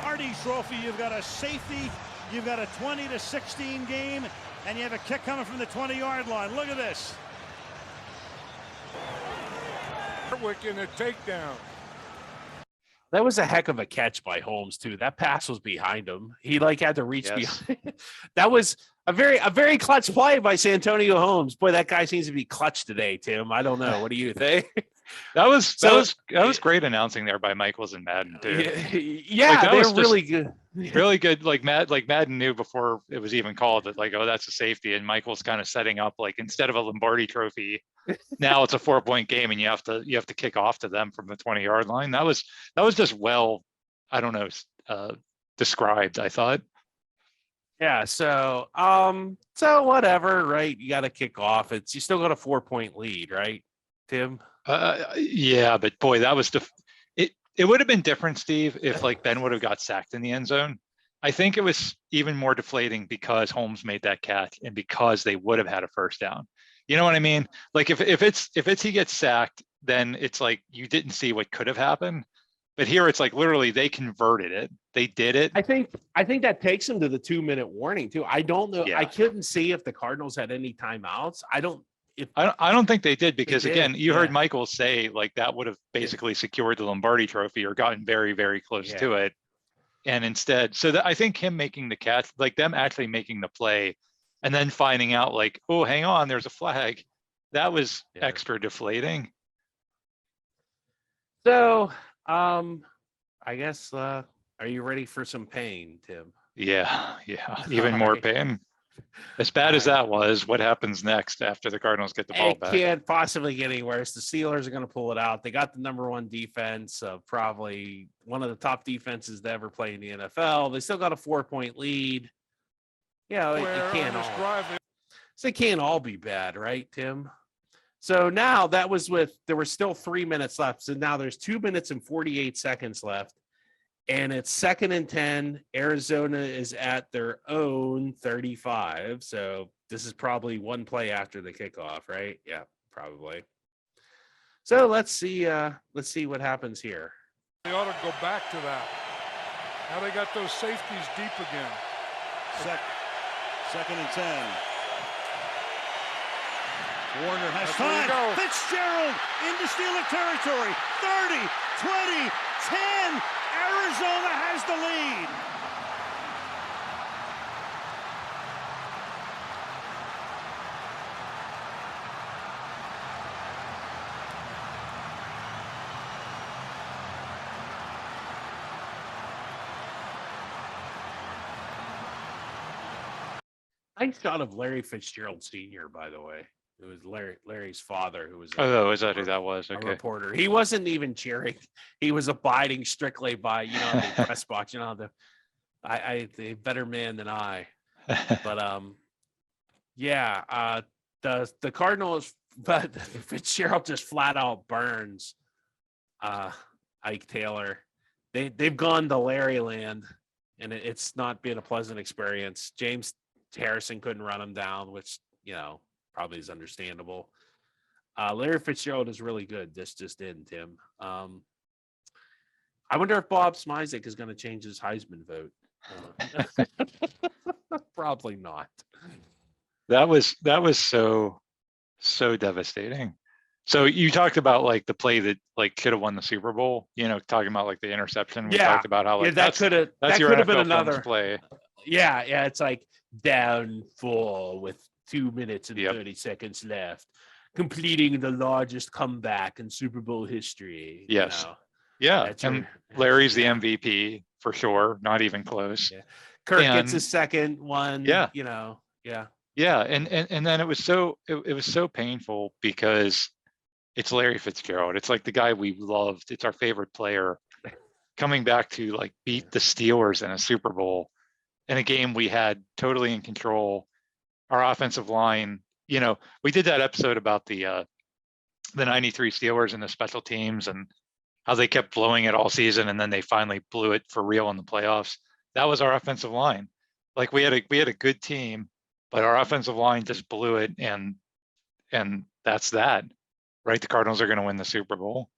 Hardy Trophy, you've got a safety, you've got a 20-16 game, and you have a kick coming from the 20-yard line. Look at this. Hartwick in a takedown. That was a heck of a catch by Holmes too. That pass was behind him. He like had to reach Yes. behind. That was a very clutch play by Santonio Holmes. Boy, that guy seems to be clutch today, Tim. I don't know. What do you think? That was So- great announcing there by Michaels and Madden too. Yeah, Like, that they're was just- really good. Really good. Like Madden knew before it was even called that, like, oh, that's a safety, and Michael's kind of setting up, like, instead of a Lombardi Trophy, now it's a 4-point game, and you have to kick off to them from the 20-yard line. That was just well, I don't know, described, I thought. Yeah, so whatever, right? You got to kick off. You still got a 4-point lead, right, Tim? Yeah, but boy, that was it would have been different, Steve, if like Ben would have got sacked in the end zone. I think it was even more deflating because Holmes made that catch and because they would have had a first down. You know what I mean? Like if it's he gets sacked, then it's like you didn't see what could have happened. But here it's like literally they converted it. They did it. I think that takes them to the 2-minute warning too. I don't know. Yeah. I couldn't see if the Cardinals had any timeouts. I don't think they did because did, again, you yeah. heard Michael say like that would have basically secured the Lombardi Trophy or gotten very, very close Yeah. to it. And instead, so that I think him making the catch, like them actually making the play and then finding out like, oh, hang on, there's a flag. That was Yeah. extra deflating. So, I guess, are you ready for some pain, Tim? Yeah. Even more Alright. pain. As bad as Alright. that was, what happens next after the Cardinals get the ball It back? can't possibly get any worse. The Steelers are going to pull it out. They got the #1 defense, probably one of the top defenses to ever play in the NFL. They still got a 4-point lead. Yeah, Where it on can't this all. drive, So it can't all be bad, right, Tim? So now there were still 3 minutes left. So now there's 2 minutes and 48 seconds left. And it's 2nd and 10. Arizona is at their own 35. So this is probably one play after the kickoff, right? Yeah, probably. So let's see what happens here. they ought to go back to that. Now they got those safeties deep again. Second and 10. Warner has That's where you time. go. Fitzgerald into Steeler territory. 30, 20, 10. Arizona has the lead. Nice shot of Larry Fitzgerald Sr., by the way. It was Larry's father who was Oh, is that who that was? a Okay. reporter. He wasn't even cheering. He was abiding strictly by, the press box, the better man than I. But the Cardinals, but Fitzgerald just flat out burns Ike Taylor. They've gone to Larry land, and it's not been a pleasant experience. James Harrison couldn't run him down, which probably is understandable. Larry Fitzgerald is really good. This just in, Tim. I wonder if Bob Smizik is going to change his Heisman vote. Probably not. That was so devastating. So you talked about like the play that like should have won the Super Bowl, talking about like the interception. We Yeah. talked about how like that could have your been NFL another films play. Yeah, it's like down 4 with 2 minutes and Yep. 30 seconds left, completing the largest comeback in Super Bowl history. Yes. Yeah. That's And your- Larry's the yeah. MVP for sure, not even close. Yeah. Kirk gets and- his second one. Yeah. Yeah. Yeah, and then it was so painful because it's Larry Fitzgerald. It's like the guy we loved. It's our favorite player coming back to like beat the Steelers in a Super Bowl in a game we had totally in control. Our offensive line, we did that episode about the 93 Steelers and the special teams and how they kept blowing it all season and then they finally blew it for real in the playoffs. That was our offensive line. Like we had a good team, but our offensive line just blew it and that's that, right? The Cardinals are going to win the Super Bowl.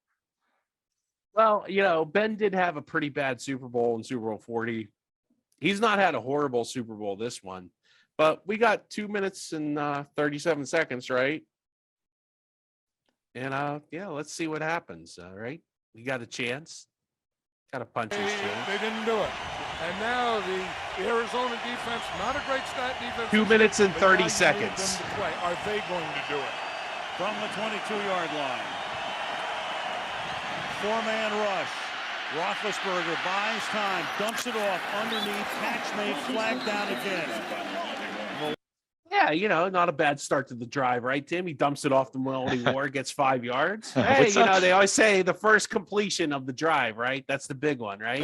Well, you know, Ben did have a pretty bad Super Bowl in Super Bowl 40. He's not had a horrible Super Bowl this one, but we got 2 minutes and 37 seconds, right? And yeah, let's see what happens. All right, we got a chance. Got a punch his chance. They didn't do it. And now the Arizona defense, not a great stat defense. 2 minutes and but now 30 you need seconds. them to play. Are they going to do it? From the 22-yard line. Four-man rush. Roethlisberger buys time, dumps it off underneath, catch made, flag down again. Yeah, you know, not a bad start to the drive, right, Tim? He dumps it off the Melody Ward, gets 5 yards. Hey, What's you that? know, they always say the first completion of the drive, right? That's the big one, right?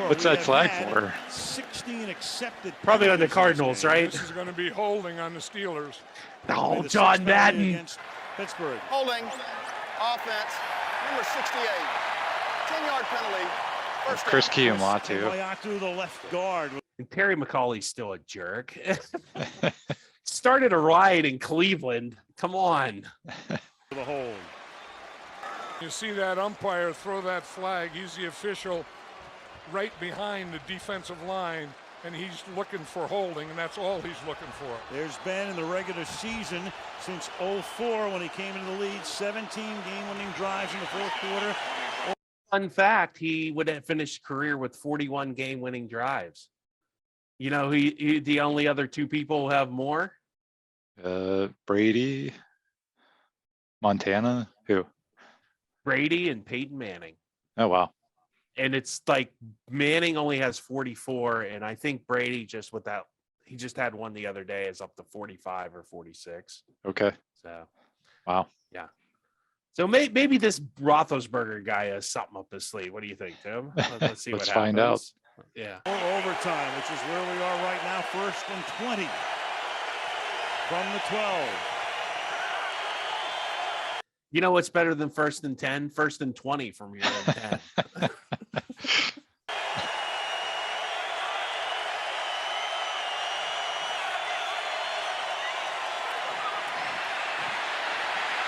What's that flag for? 16 accepted. Probably on the penalties in this Cardinals, game. right? This is going to be holding on the Steelers. Oh, The John sixth penalty Madden. against Pittsburgh. Holding, offense, number 68. 10-yard penalty. First down. Chris Kiyomatu. Koyatu, the left guard. And Terry McCauley's still a jerk. Started a riot in Cleveland. Come on. For the hold. You see that umpire throw that flag. He's the official right behind the defensive line, and he's looking for holding, and that's all he's looking for. There's been in the regular season since 04 when he came into the league, 17 game-winning drives in the fourth quarter. Fun fact, he would have finished career with 41 game-winning drives. You know, he the only other two people who have more? Brady, Montana, who? Brady and Peyton Manning. Oh, wow. And it's like Manning only has 44, and I think Brady just with that, he just had one the other day, is up to 45 or 46. Okay. So, Wow. yeah. So maybe this Roethlisberger guy has something up his sleeve. What do you think, Tim? Let's see Let's what find out. happens. Yeah. More overtime, which is where we are right now, 1st and 20 from the 12. You know what's better than 1st and 10? 1st and 20 from your own 10.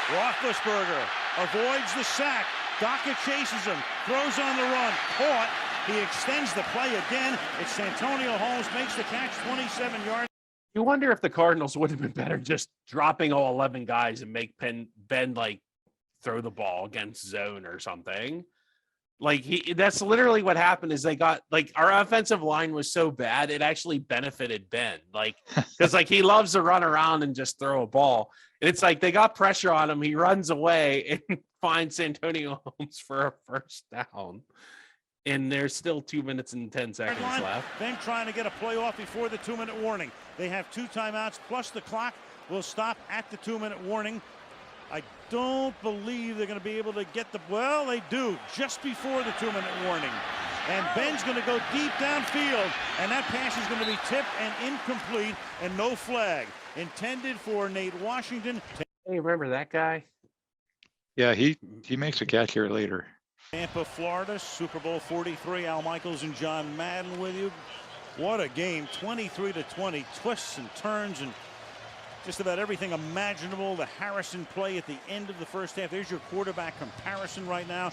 Roethlisberger avoids the sack. Dockett chases him, throws on the run, caught. He extends the play again. It's Santonio Holmes, makes the catch, 27 yards. You wonder if the Cardinals would have been better just dropping all 11 guys and make Ben like throw the ball against zone or something. Like that's literally what happened is they got like our offensive line was so bad it actually benefited Ben. Like because like he loves to run around and just throw a ball. And it's like they got pressure on him. He runs away and finds Antonio Holmes for a first down. And there's still 2 minutes and 10 seconds left. Then trying to get a play off before the 2-minute warning. They have 2 timeouts plus the clock will stop at the 2-minute warning. I don't believe they're going to be able to get the, well, they do just before the 2-minute warning. And Ben's going to go deep downfield, and that pass is going to be tipped and incomplete, and no flag. Intended for Nate Washington. Hey, remember that guy? Yeah, he makes a catch here later. Tampa, Florida, Super Bowl 43. Al Michaels and John Madden with you. What a game, 23-20, twists and turns and just about everything imaginable. The Harrison play at the end of the first half. There's your quarterback comparison right now.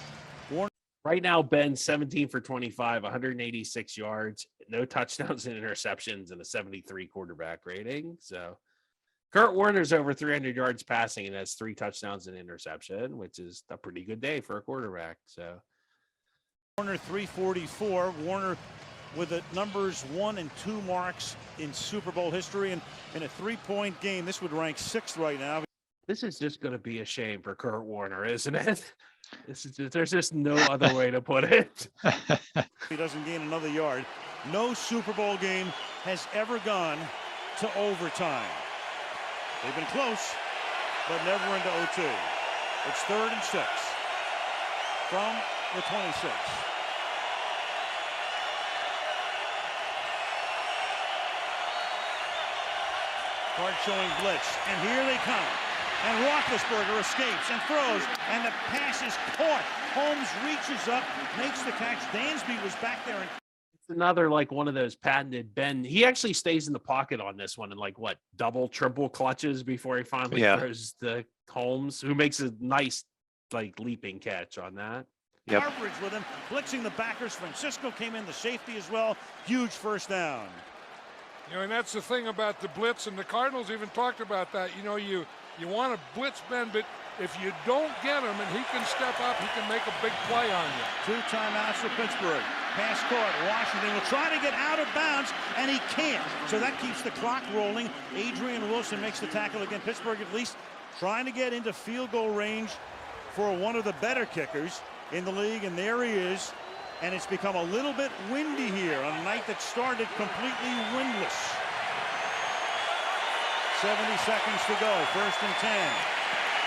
Right now, Ben 17 for 25, 186 yards, no touchdowns and interceptions, and a 73 quarterback rating. So Kurt Warner's over 300 yards passing and has 3 touchdowns and interception, which is a pretty good day for a quarterback. So Warner 344. Warner with the numbers 1 and 2 marks in Super Bowl history, and in a 3-point game, this would rank 6th right now. this is just going to be a shame for Kurt Warner, isn't it? There's just no other way to put it. He doesn't gain another yard. No Super Bowl game has ever gone to overtime. They've been close, but never into OT. It's 3rd and 6 from the 26. Card showing blitz, and here they come. And Roethlisberger escapes and throws, and the pass is caught. Holmes reaches up, makes the catch. Dansby was back there. And Another like one of those patented Ben. He actually stays in the pocket on this one and like what double, triple clutches before he finally Yeah. throws the Holmes, who makes a nice like leaping catch on that. Yep. Coverage with him, blitzing the backers. Francisco came in, the safety as well. Huge first down. You know, and that's the thing about the blitz, and the Cardinals even talked about that. You know, you want to blitz Ben, but if you don't get him and he can step up, he can make a big play on you. 2 timeouts for Pittsburgh. Pass caught. Washington will try to get out of bounds, and he can't. So that keeps the clock rolling. Adrian Wilson makes the tackle again. Pittsburgh at least trying to get into field goal range for one of the better kickers in the league, and there he is. And it's become a little bit windy here on a night that started completely windless. 70 seconds to go, 1st and 10.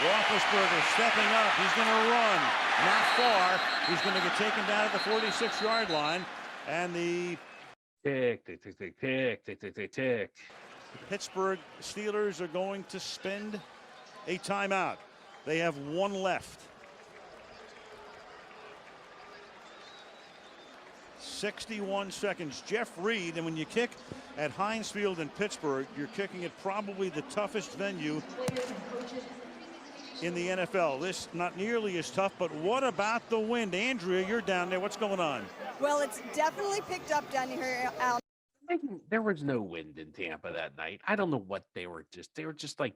Roethlisberger stepping up. He's going to run. Not far. He's going to get taken down at the 46-yard line. And the Tick, tick, tick, tick, tick, tick, tick, tick, tick. Pittsburgh Steelers are going to spend a timeout. They have 1 left. 61 seconds. Jeff Reed, and when you kick at Heinz Field in Pittsburgh, you're kicking at probably the toughest venue in the NFL. This not nearly as tough, but what about the wind? Andrea, you're down there. What's going on? Well, it's definitely picked up down here, Al. There was no wind in Tampa that night. I don't know what they were just like,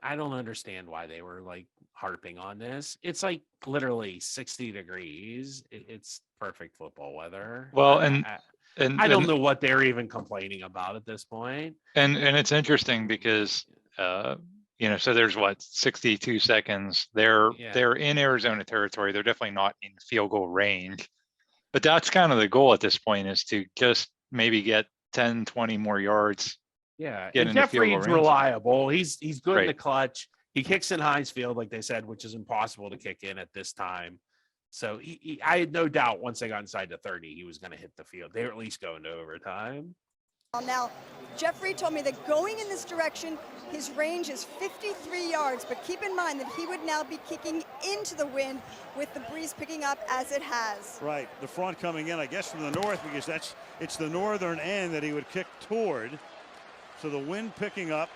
I don't understand why they were like harping on this. It's like literally 60 degrees. It's perfect football weather. Well, I don't know what they're even complaining about at this point. And it's interesting because you know, so there's what 62 seconds. They're in Arizona territory. They're definitely not in field goal range. But that's kind of the goal at this point, is to just maybe get 10, 20 more yards. Yeah, Get and into Jeff field goal Reed's range. reliable. He's good in the Right. clutch. He kicks in Heinz Field, like they said, which is impossible to kick in at this time. So I had no doubt once they got inside the 30, he was going to hit the field. They were at least going to overtime. Now, Jeff Reed told me that going in this direction, his range is 53 yards, but keep in mind that he would now be kicking into the wind with the breeze picking up as it has. Right, the front coming in, I guess, from the north, because it's the northern end that he would kick toward. So the wind picking up.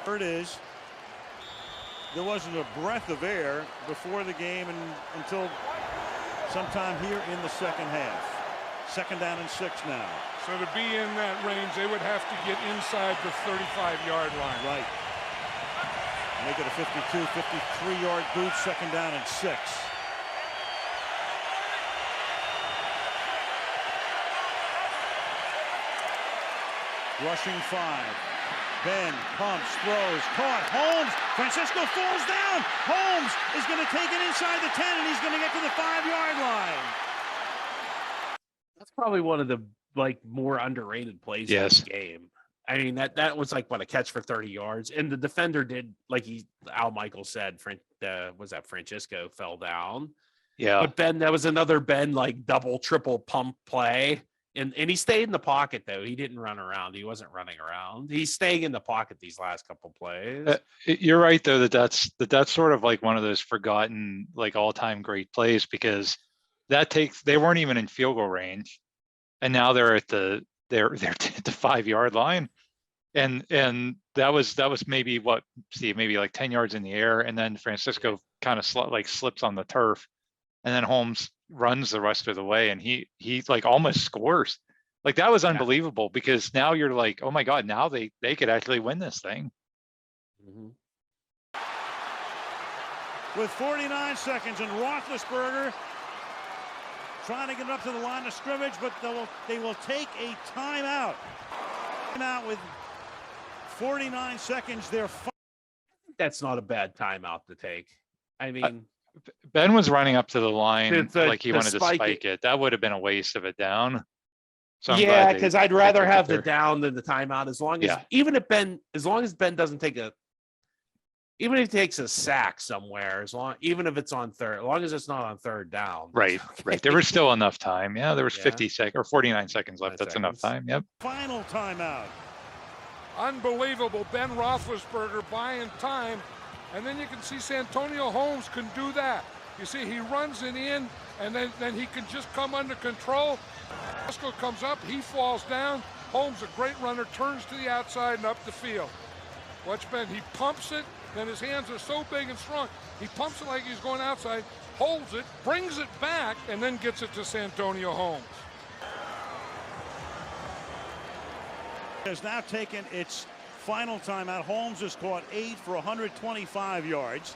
There it is. There wasn't a breath of air before the game until sometime here in the second half. 2nd down and 6 now. So to be in that range, they would have to get inside the 35-yard line. Right. Make it a 52, 53-yard boot, 2nd down and 6. Rushing 5. Ben pumps, throws, caught. Holmes. Francisco falls down. Holmes is going to take it inside the 10, and he's going to get to the 5-yard line. That's probably one of the like more underrated plays in this game. I mean, that was like what, a catch for 30 yards, and the defender did, like Al Michaels said, was that Francisco fell down. Yeah. But Ben, that was another Ben like double, triple pump play. And he stayed in the pocket, though. He didn't run around. He wasn't running around. He's staying in the pocket these last couple plays. You're right, though, that's sort of like one of those forgotten, like all-time great plays, because they weren't even in field goal range, and now they're at the 5-yard line, and that was maybe maybe like 10 yards in the air, and then Francisco kind of slips on the turf, and then Holmes runs the rest of the way, and he like almost scores. Like, that was unbelievable, because now you're like, oh my God, now they could actually win this thing. Mm-hmm. With 49 seconds, and Roethlisberger trying to get up to the line of scrimmage, but they will take a timeout. Timeout with 49 seconds. That's not a bad timeout to take. I mean, Ben was running up to the line like he wanted to spike spike it. That would have been a waste of a down. So yeah, because I'd rather have the down than the timeout. As long as as long as Ben doesn't take even if he takes a sack somewhere, even if it's on third, as long as it's not on 3rd down. Right, right. There was still enough time. Yeah, there was 50 seconds or 49 seconds left. That's enough time. Yep. Final timeout. Unbelievable. Ben Roethlisberger buying time. And then you can see Santonio Holmes can do that. You see, he runs it in, and then he can just come under control. Briscoe comes up, he falls down. Holmes, a great runner, turns to the outside and up the field. Watch Ben, he pumps it, then his hands are so big and strong. He pumps it like he's going outside, holds it, brings it back, and then gets it to Santonio Holmes. Has now taken its final timeout. Holmes has caught 8 for 125 yards.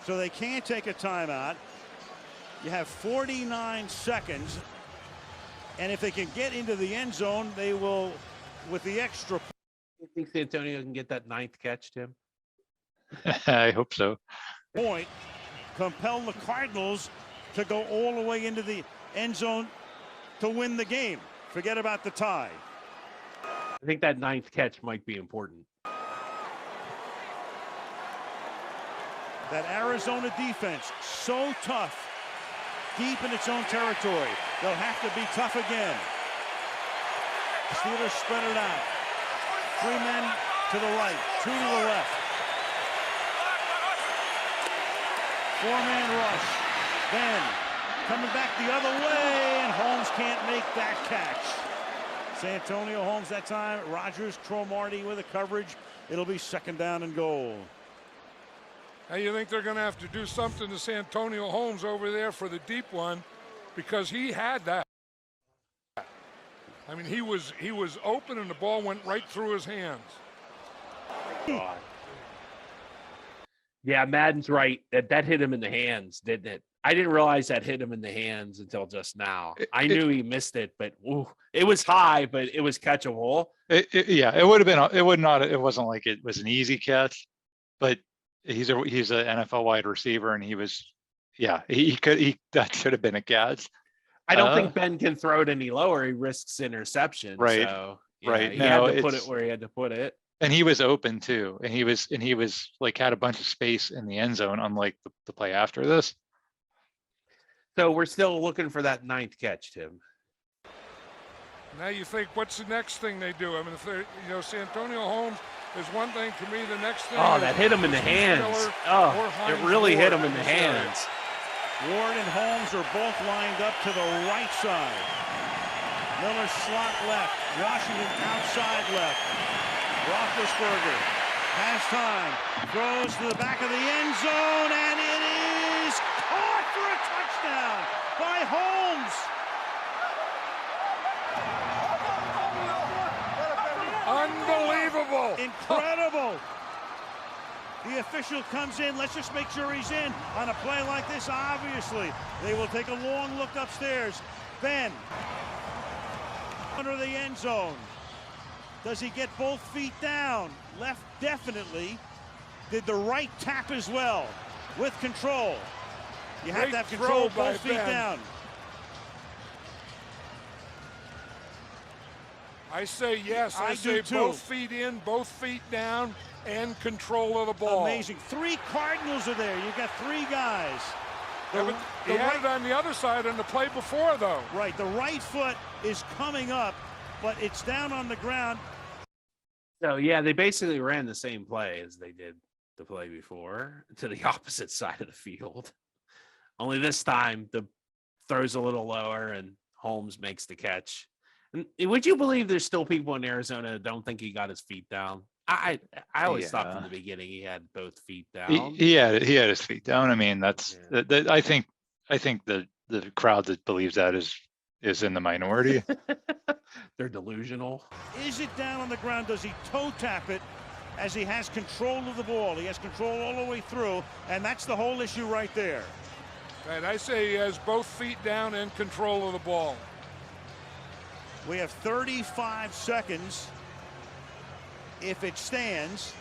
So they can't take a timeout. You have 49 seconds. And if they can get into the end zone, they will, with the extra. You think Santonio can get that 9th catch, Tim? I hope so. Point, compel the Cardinals to go all the way into the end zone to win the game. Forget about the tie. I think that 9th catch might be important. That Arizona defense, so tough, deep in its own territory. They'll have to be tough again. Steelers spread it out. 3 men to the right, 2 to the left. 4-man rush. Then coming back the other way, and Holmes can't make that catch. Santonio Holmes that time. Rogers, Cromartie with a coverage. It'll be 2nd down and goal. Now you think they're going to have to do something to Santonio Holmes over there for the deep one, because he had that. I mean, he was open and the ball went right through his hands. God. Yeah, Madden's right. That hit him in the hands, didn't it? I didn't realize that hit him in the hands until just now. I knew he missed it, but ooh, it was high, but it was catchable. Yeah, it would have been. It would not. It wasn't like it was an easy catch, but he's an NFL wide receiver, and he was. Yeah, that should have been a catch. I don't think Ben can throw it any lower. He risks interception. Right. So, yeah, right. He had to put it where he had to put it. And he was open too, and he was like had a bunch of space in the end zone, unlike the play after this. So we're still looking for that 9th catch, Tim. Now you think, what's the next thing they do? I mean, if they're, Santonio Holmes is one thing. To me, the next thing. Oh, that hit him in the hands. Oh, it really hit him in the hands. Ward and Holmes are both lined up to the right side. Miller slot left. Washington outside left. Roethlisberger has time. Throws to the back of the end zone, and it is caught for a touchdown by Holmes. Unbelievable. Incredible. The official comes in. Let's just make sure he's in on a play like this. Obviously, they will take a long look upstairs. Ben, under the end zone. Does he get both feet down? Left, definitely. Did the right tap as well with control. You have to have control, both feet down. I say yes. I say both feet in, both feet down, and control of the ball. Amazing. 3 Cardinals are there. You've got 3 guys. He had it on the other side in the play before, though. Right. The right foot is coming up, but it's down on the ground. So, yeah, they basically ran the same play as they did the play before to the opposite side of the field. Only this time, the throw's a little lower and Holmes makes the catch. And would you believe there's still people in Arizona that don't think he got his feet down? I always thought from the beginning he had both feet down. He had his feet down. I mean, that's I think the crowd that believes that is in the minority. They're delusional. Is it down on the ground? Does he toe tap it as he has control of the ball? He has control all the way through, and that's the whole issue right there. Right, I say he has both feet down and control of the ball. We have 35 seconds. If it stands,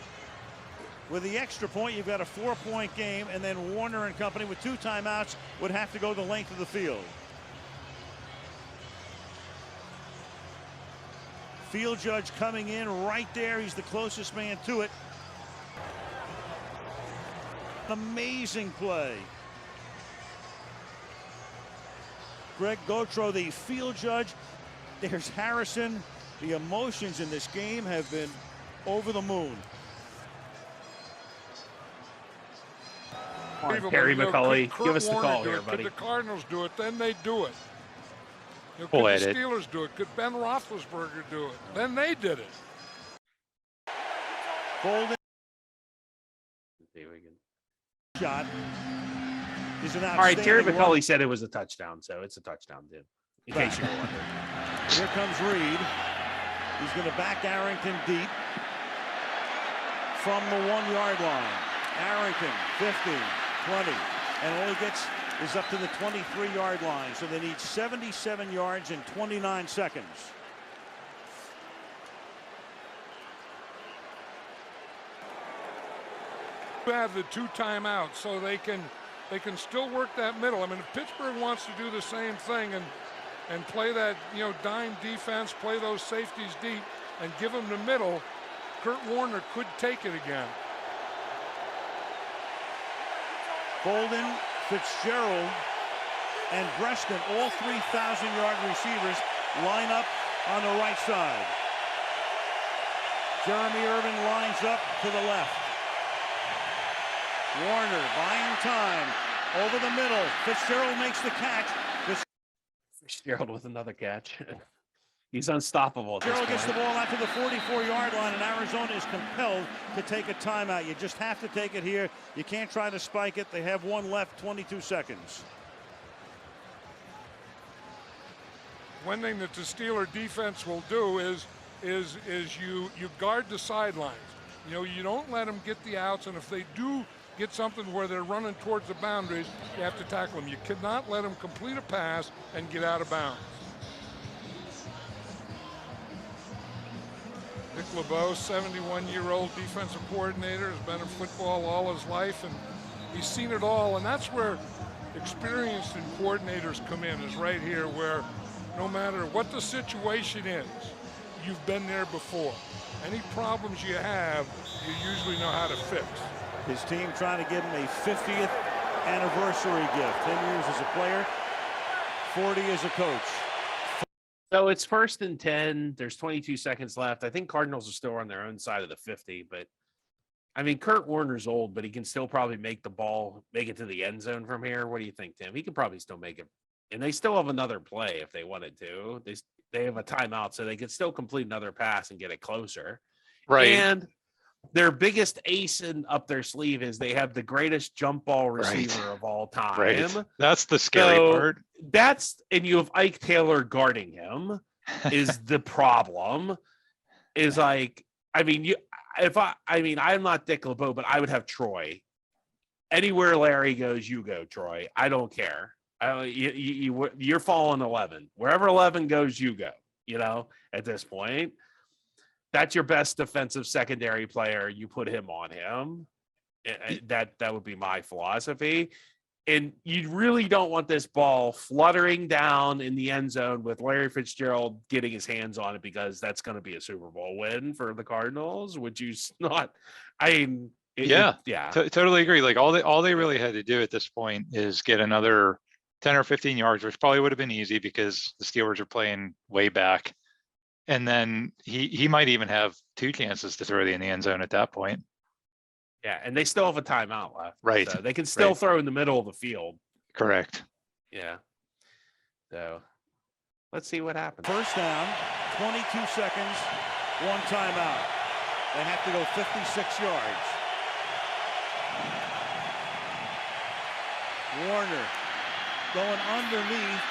with the extra point, you've got a 4-point game, and then Warner and company with 2 timeouts would have to go the length of the field. Field judge coming in right there. He's the closest man to it. Amazing play. Greg Gautreaux, the field judge. There's Harrison. The emotions in this game have been over the moon. Unbelievable. Terry You know, McCauley, could give us the Kurt Warner call do here, it? buddy. Could the Cardinals do it? Then they do it. You know, We'll could the edit. Steelers do it? Could Ben Roethlisberger do it? Then they did it. Golden See, we can- shot. Is an All right, Terry outstanding McCauley run. said it was a touchdown, so it's a touchdown, dude. In case you were wondering. Here comes Reed. He's going to back Arrington deep from the 1 yard line. Arrington, 15, 20, and all he gets is up to the 23 yard line. So they need 77 yards in 29 seconds. You have the 2 timeouts, so they can still work that middle. I mean, if Pittsburgh wants to do the same thing and play that, you know, dime defense, play those safeties deep, and give them the middle, Kurt Warner could take it again. Golden, Fitzgerald, and Breston, all 3,000-yard receivers, line up on the right side. Jeremy Irvin lines up to the left. Warner buying time over the middle. Fitzgerald makes the catch. Fitzgerald with another catch. He's unstoppable. At this Fitzgerald gets the point. ball out to the 44-yard line, and Arizona is compelled to take a timeout. You just have to take it here. You can't try to spike it. They have one left, 22 seconds. One thing that the Steeler defense will do is you guard the sidelines. You know, you don't let them get the outs, and if they do get something where they're running towards the boundaries, you have to tackle them. You cannot let them complete a pass and get out of bounds. Dick LeBeau, 71-year-old defensive coordinator, has been in football all his life, and he's seen it all, and that's where experienced coordinators come in, is right here, where no matter what the situation is, you've been there before. Any problems you have, you usually know how to fix. His team trying to give him a 50th anniversary gift. 10 years as a player, 40 as a coach. So it's 1st and 10. There's 22 seconds left. I think Cardinals are still on their own side of the 50, but I mean, Kurt Warner's old, but he can still probably make it to the end zone from here. What do you think, Tim? He could probably still make it. And they still have another play if they wanted to. They have a timeout, so they could still complete another pass and get it closer. Right. And their biggest ace up their sleeve is they have the greatest jump ball Right. receiver of all time. Right. That's the scary So, part. And you have Ike Taylor guarding him is the problem. Is like, I mean, I'm not Dick LeBeau, but I would have Troy. Anywhere Larry goes, you go, Troy. I don't care. You're following 11. Wherever 11 goes, you go. You know, at this point, that's your best defensive secondary player. You put him on him. That would be my philosophy. And you really don't want this ball fluttering down in the end zone with Larry Fitzgerald getting his hands on it, because that's going to be a Super Bowl win for the Cardinals. Would you not? I mean, Yeah. yeah. Totally agree. Like all they really had to do at this point is get another 10 or 15 yards, which probably would have been easy because the Steelers are playing way back. And then he might even have 2 chances to throw it in the end zone at that point. Yeah, and they still have a timeout left. Right. So they can still Right. throw in the middle of the field. Correct. Yeah. So let's see what happens. First down, 22 seconds, one timeout. They have to go 56 yards. Warner going underneath,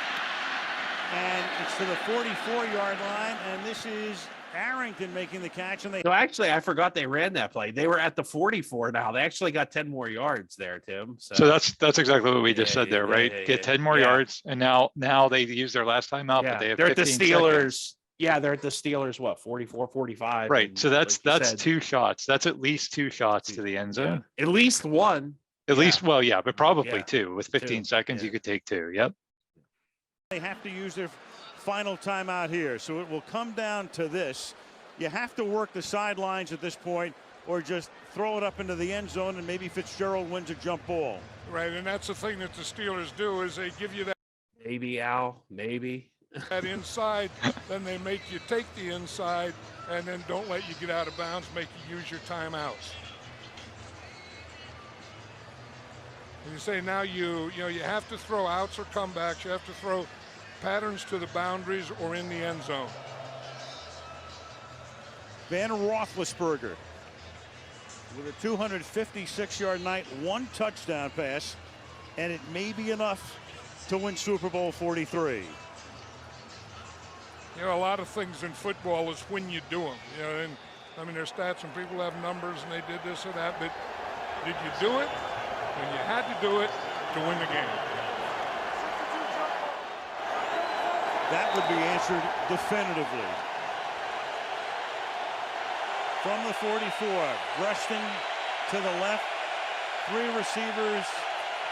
and it's to the 44-yard line, and this is Arrington making the catch, and they So actually, I forgot they ran that play. They were at the 44 now. They actually got 10 more yards there, Tim. So that's exactly what we just Yeah, said there, yeah, right? yeah, Get 10 more yeah. yards, and now they use their last time out, but they have they're at the 15 Steelers. seconds. Yeah, they're at the Steelers, what, 44, 45? Right. And So that's like you said, 2 shots. That's at least 2 shots to the end zone. at least one. At least, well, yeah, but probably Yeah. 2. With 15 2, seconds, yeah. you could take 2. Yep. They have to use their final timeout here. So it will come down to this. You have to work the sidelines at this point, or just throw it up into the end zone, and maybe Fitzgerald wins a jump ball. Right, and that's the thing that the Steelers do, is they give you Maybe, Al. Maybe. that inside, then they make you take the inside, and then don't let you get out of bounds, make you use your timeouts. You say now you have to throw outs or comebacks. You have to throw patterns to the boundaries or in the end zone. Ben Roethlisberger with a 256-yard night, 1 touchdown pass, and it may be enough to win Super Bowl 43. A lot of things in football is when you do them. And I mean, there's stats and people have numbers and they did this or that, but did you do it when you had to do it to win the game? That would be answered definitively. From the 44, Breaston to the left, 3 receivers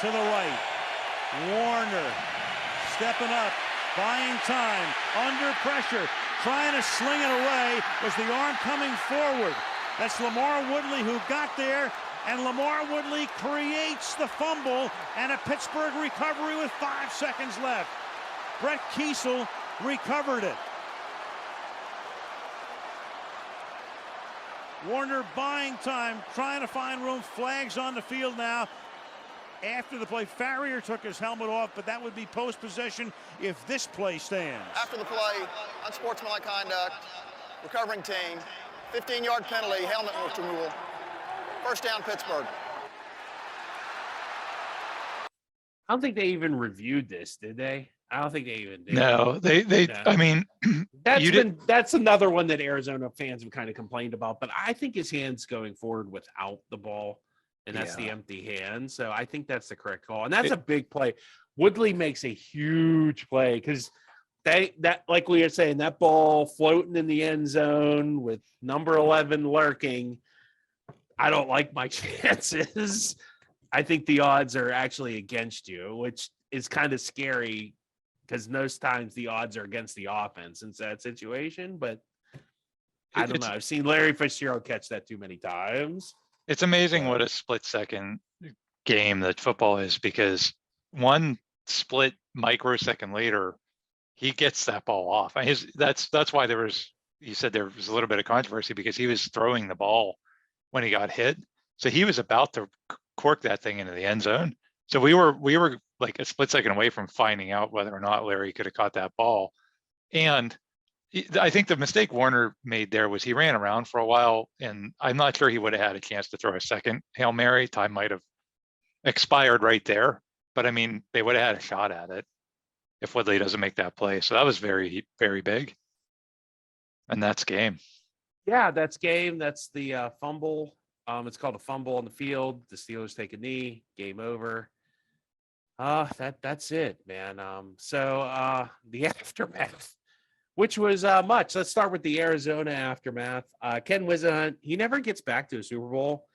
to the right. Warner stepping up, buying time, under pressure, trying to sling it away as the arm coming forward. That's Lamar Woodley who got there, and Lamar Woodley creates the fumble and a Pittsburgh recovery with 5 seconds left. Brett Kiesel recovered it. Warner buying time, trying to find room, flags on the field now. After the play, Farrier took his helmet off, but that would be post-possession if this play stands. After the play, unsportsmanlike conduct, recovering team, 15-yard penalty, helmet removal. First down, Pittsburgh. I don't think they even reviewed this, did they? I don't think they even did. No, they. No. I mean, That's another one that Arizona fans have kind of complained about. But I think his hands going forward without the ball, and that's the empty hand. So I think that's the correct call, and that's a big play. Woodley makes a huge play because that like we were saying, that ball floating in the end zone with number 11 lurking. I don't like my chances. I think the odds are actually against you, which is kind of scary because most times the odds are against the offense in that situation. But I don't know. I've seen Larry Fitzgerald catch that too many times. It's amazing what a split-second game that football is, because one split microsecond later, he gets that ball off. That's why you said there was a little bit of controversy, because he was throwing the ball when he got hit. So he was about to cork that thing into the end zone. So we were like a split second away from finding out whether or not Larry could have caught that ball. And I think the mistake Warner made there was he ran around for a while, and I'm not sure he would have had a chance to throw a second Hail Mary. Time might have expired right there, but I mean, they would have had a shot at it if Woodley doesn't make that play. So that was very, very big. And that's game. Yeah, that's game. That's the fumble. It's called a fumble on the field. The Steelers take a knee. Game over. That's it, man. So the aftermath, which was much. Let's start with the Arizona aftermath. Ken Whisenhunt, he never gets back to a Super Bowl.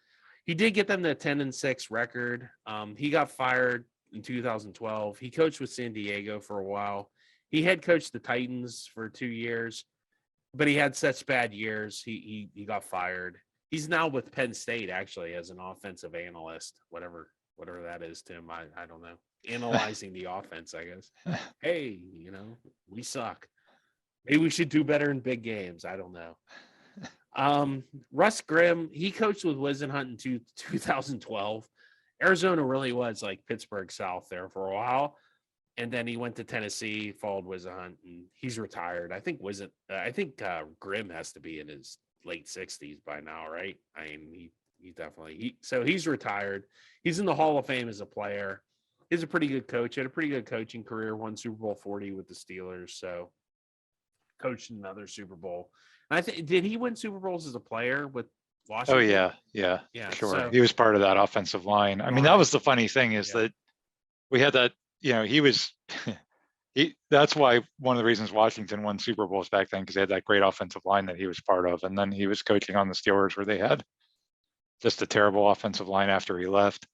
He did get them to a 10-6 record. He got fired in 2012. He coached with San Diego for a while. He head coached the Titans for 2 years, but he had such bad years. He got fired. He's now with Penn State, actually, as an offensive analyst, whatever that is, Tim. I don't know. Analyzing the offense, I guess. Hey, we suck. Maybe we should do better in big games. I don't know. Russ Grimm, he coached with Whisenhunt in 2012. Arizona really was like Pittsburgh South there for a while. And then he went to Tennessee, followed Whisenhunt, and he's retired. I think Grimm has to be in his late 60s by now, right? I mean, he definitely so he's retired. He's in the Hall of Fame as a player. He's a pretty good coach. He had a pretty good coaching career. Won Super Bowl 40 with the Steelers. So coached another Super Bowl. And I think, did he win Super Bowls as a player with Washington? Oh yeah, sure. So, he was part of that offensive line. I mean, that was the funny thing is that we had that. He was. That's why one of the reasons Washington won Super Bowls back then, because they had that great offensive line that he was part of, and then he was coaching on the Steelers where they had just a terrible offensive line after he left.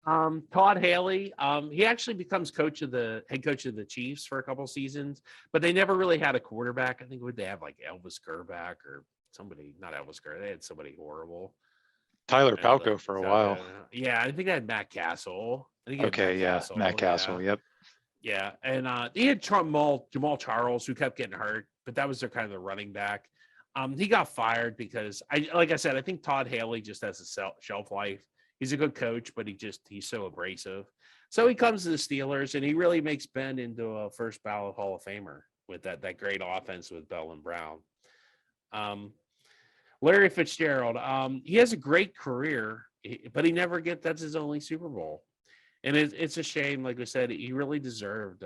Todd Haley, he actually becomes head coach of the Chiefs for a couple seasons, but they never really had a quarterback. I think they have like Elvis Gerback or somebody, not Elvis Gerback. They had somebody horrible. Tyler Palco for a while. Yeah, I think they had Matt Castle. Matt Castle. Yep. Yeah, and he had Jamal Charles, who kept getting hurt, but that was their kind of the running back. He got fired because, like I said, I think Todd Haley just has a shelf life. He's a good coach, but he's so abrasive. So he comes to the Steelers, and he really makes Ben into a first ballot Hall of Famer with that great offense with Bell and Brown. Larry Fitzgerald, he has a great career, but he never that's his only Super Bowl. And it's a shame. Like I said, he really deserved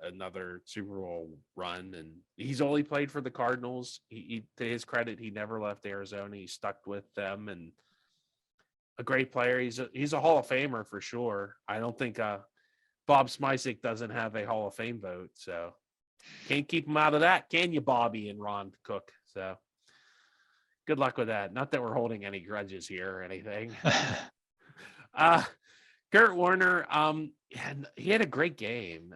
another Super Bowl run, and he's only played for the Cardinals. He to his credit, he never left Arizona. He stuck with them, and a great player. He's a Hall of Famer for sure. I don't think Bob Smisek doesn't have a Hall of Fame vote, so can't keep him out of that, can you, Bobby and Ron Cook? So good luck with that. Not that we're holding any grudges here or anything. Kurt Warner, he had a great game.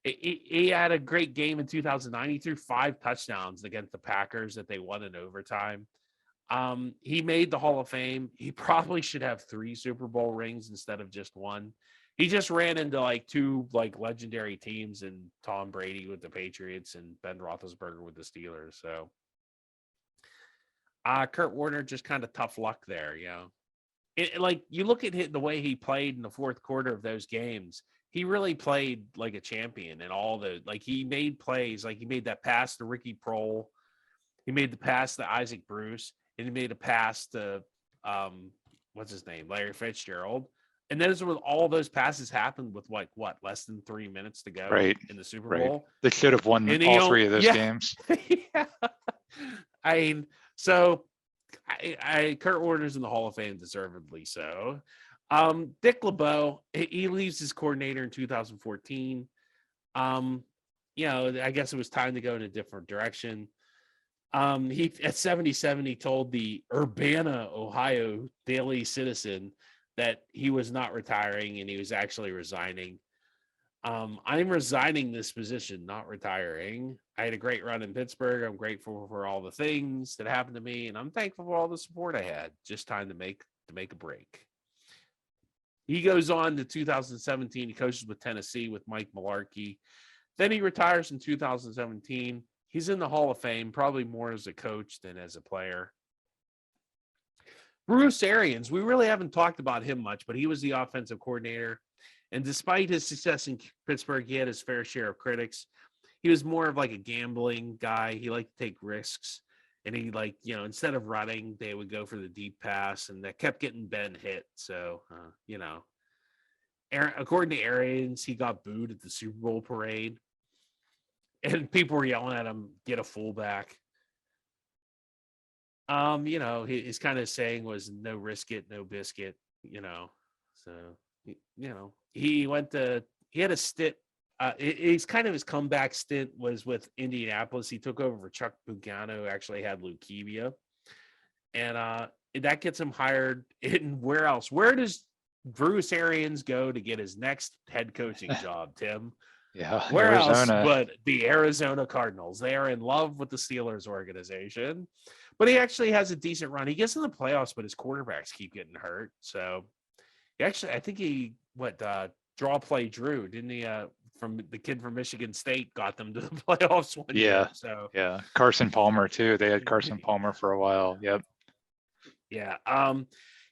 He had a great game in 2009. He threw 5 touchdowns against the Packers that they won in overtime. He made the Hall of Fame. He probably should have 3 Super Bowl rings instead of just 1. He just ran into like 2 like legendary teams, and Tom Brady with the Patriots and Ben Roethlisberger with the Steelers. So Kurt Warner, just kind of tough luck there, you know. Like you look at the way he played in the fourth quarter of those games, he really played like a champion. And he made plays, like he made that pass to Ricky Prohl, he made the pass to Isaac Bruce, and he made a pass to what's his name, Larry Fitzgerald. And then when all those passes happened with less than 3 minutes to go in the Super Bowl. They should have won all 3 of those games. Yeah. I mean, so Kurt Warner's in the Hall of Fame, deservedly so. Dick LeBeau, he leaves his coordinator in 2014. I guess it was time to go in a different direction. He at 77, he told the Urbana, Ohio Daily Citizen that he was not retiring and he was actually resigning. I'm resigning this position, not retiring. I had a great run in Pittsburgh. I'm grateful for all the things that happened to me, and I'm thankful for all the support I had. Just time to make a break. He goes on to 2017. He coaches with Tennessee with Mike Mularkey. Then he retires in 2017. He's in the Hall of Fame, probably more as a coach than as a player. Bruce Arians, we really haven't talked about him much, but he was the offensive coordinator. And despite his success in Pittsburgh, he had his fair share of critics. He was more of like a gambling guy. He liked to take risks. And he instead of running, they would go for the deep pass, and that kept getting Ben hit. So, according to Arians, he got booed at the Super Bowl parade. And people were yelling at him, get a fullback. His kind of saying was no risk it, no biscuit, So, he had a stint. His comeback stint was with Indianapolis. He took over for Chuck Pagano, who actually had leukemia. And that gets him hired in where else? Where does Bruce Arians go to get his next head coaching job, Tim? Yeah. Where Arizona. else but the Arizona Cardinals? They are in love with the Steelers organization. But he actually has a decent run. He gets in the playoffs, but his quarterbacks keep getting hurt. So I think draw play Drew, didn't he? From the kid from Michigan State got them to the playoffs one year. So yeah, Carson Palmer too. They had Carson Palmer for a while. Yep. Yeah.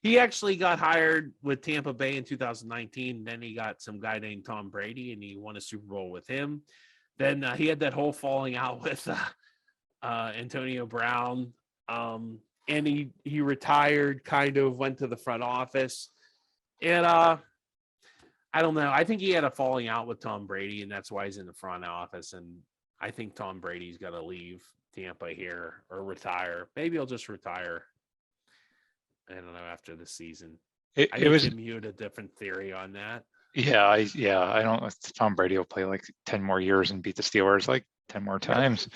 He actually got hired with Tampa Bay in 2019. Then he got some guy named Tom Brady, and he won a Super Bowl with him. Then he had that whole falling out with Antonio Brown. And he retired, kind of went to the front office. And I don't know. I think he had a falling out with Tom Brady, and that's why he's in the front office. And I think Tom Brady's got to leave Tampa here or retire. Maybe he'll just retire. I don't know, after the season. I think you had a different theory on that. Yeah. I don't. Tom Brady will play like 10 more years and beat the Steelers like 10 more times.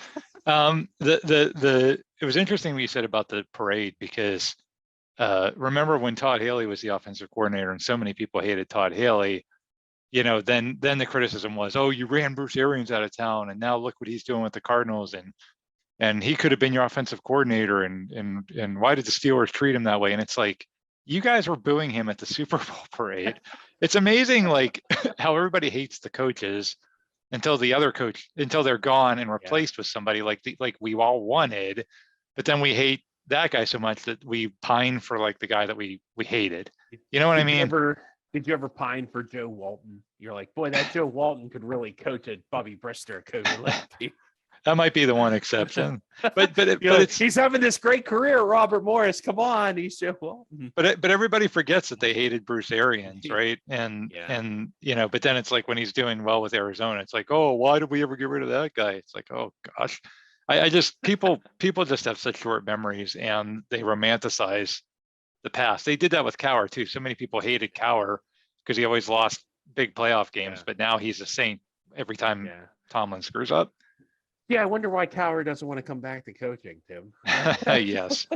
It was interesting what you said about the parade, because remember when Todd Haley was the offensive coordinator and so many people hated Todd Haley, then the criticism was, oh, you ran Bruce Arians out of town, and now look what he's doing with the Cardinals, and he could have been your offensive coordinator, and why did the Steelers treat him that way? And it's like, you guys were booing him at the Super Bowl parade. It's amazing, like how everybody hates the coaches until they're gone and replaced with somebody like we all wanted, but then we hate that guy so much that we pine for like the guy that we hated. You know what I mean? Did you ever pine for Joe Walton? You're like, boy, that Joe Walton could really coach a Bobby Brister Kobe Lefty. That might be the one exception, but he's having this great career. Robert Morris, come on, he's Joe Walton. But everybody forgets that they hated Bruce Arians, right? And but then it's like when he's doing well with Arizona, it's like, oh, why did we ever get rid of that guy? It's like, oh gosh, I just people just have such short memories and they romanticize the past. They did that with Cowher too. So many people hated Cowher because he always lost big playoff games, but now he's a saint every time Tomlin screws up. Yeah, I wonder why Cowher doesn't want to come back to coaching, Tim. Yes.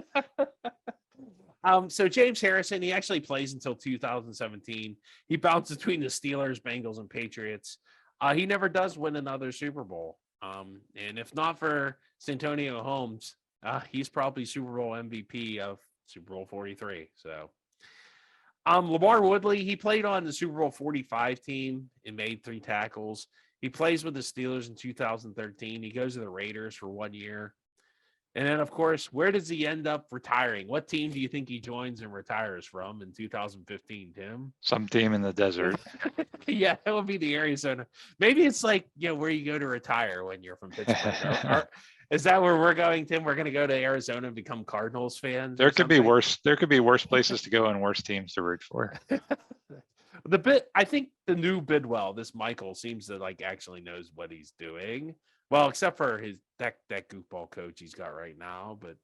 So James Harrison, he actually plays until 2017. He bounced between the Steelers, Bengals, and Patriots. He never does win another Super Bowl. And if not for Santonio Holmes, he's probably Super Bowl MVP of Super Bowl 43. So LeVar Woodley, he played on the Super Bowl 45 team and made 3 tackles. He plays with the Steelers in 2013. He goes to the Raiders for 1 year. And then, of course, where does he end up retiring? What team do you think he joins and retires from in 2015, Tim? Some team in the desert. Yeah, that would be the Arizona. Maybe it's like, where you go to retire when you're from Pittsburgh. Is that where we're going, Tim? We're going to go to Arizona and become Cardinals fans? There could be worse. There could be worse places to go and worse teams to root for. I think the new Bidwell, this Michael, seems to actually knows what he's doing. Well, except for that goofball coach he's got right now, but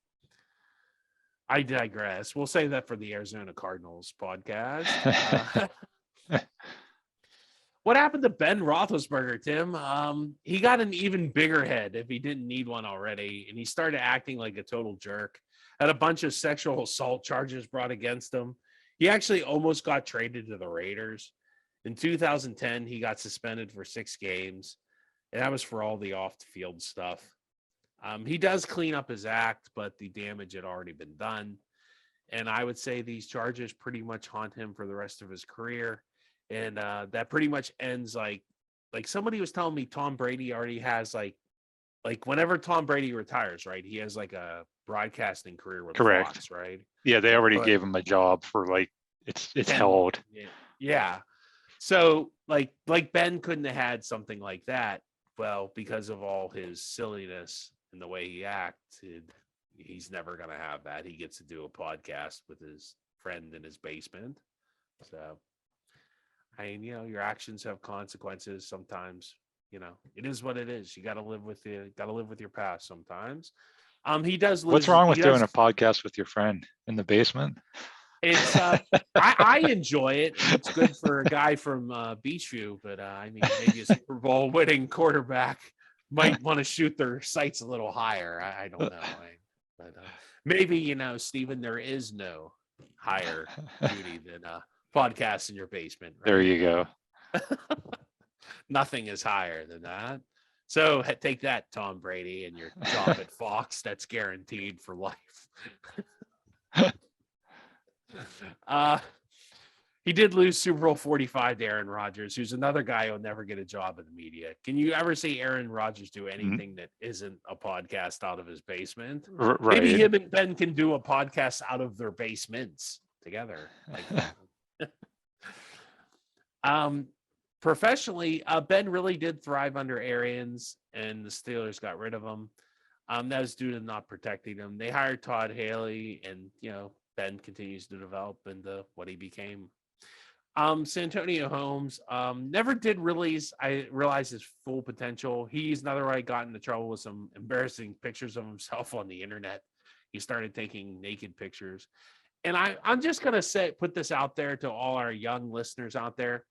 I digress. We'll say that for the Arizona Cardinals podcast. What happened to Ben Roethlisberger, Tim? He got an even bigger head if he didn't need one already, and he started acting like a total jerk. Had a bunch of sexual assault charges brought against him. He actually almost got traded to the Raiders. In 2010, he got suspended for 6 games, and that was for all the off-the-field stuff. He does clean up his act, but the damage had already been done. And I would say these charges pretty much haunt him for the rest of his career. And that pretty much ends like somebody was telling me Tom Brady already has like whenever Tom Brady retires, right? He has like a broadcasting career with Fox, right? Yeah, they already gave him a job for it's held. Yeah. So like Ben couldn't have had something like that. Well, because of all his silliness and the way he acted, he's never going to have that. He gets to do a podcast with his friend in his basement. So, your actions have consequences sometimes. It is what it is. You got to live with your past sometimes. He does. What's wrong with doing a podcast with your friend in the basement? It's I enjoy it. It's good for a guy from Beachview, but maybe a Super Bowl winning quarterback might want to shoot their sights a little higher. I don't know. But maybe, Stephen, there is no higher duty than a podcast in your basement. Right? There you go. Nothing is higher than that. So take that, Tom Brady, and your job at Fox. That's guaranteed for life. He did lose Super Bowl 45 to Aaron Rodgers, who's another guy who'll never get a job in the media. Can you ever see Aaron Rodgers do anything that isn't a podcast out of his basement? Right. Maybe him and Ben can do a podcast out of their basements together. Professionally, Ben really did thrive under Arians, and the Steelers got rid of him. That was due to not protecting him. They hired Todd Haley, and Ben continues to develop into what he became. Santonio Holmes never did realize his full potential. He's another guy got into trouble with some embarrassing pictures of himself on the internet. He started taking naked pictures. And I'm just going to put this out there to all our young listeners out there.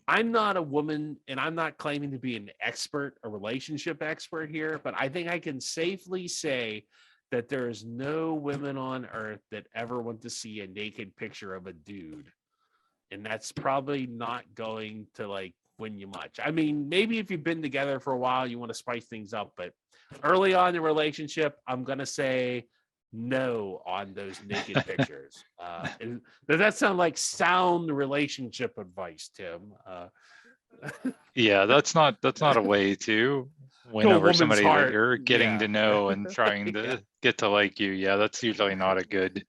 I'm not a woman, and I'm not claiming to be an expert, a relationship expert here, but I think I can safely say that there is no women on earth that ever want to see a naked picture of a dude. And that's probably not going to win you much. I mean, maybe if you've been together for a while, you want to spice things up, but early on in the relationship, I'm going to say no on those naked pictures. Does that sound like sound relationship advice, Tim? Yeah, that's not a way to. win To a over woman's somebody heart. that you're getting Yeah. to know and trying to Yeah. get to like you. Yeah, that's usually not a good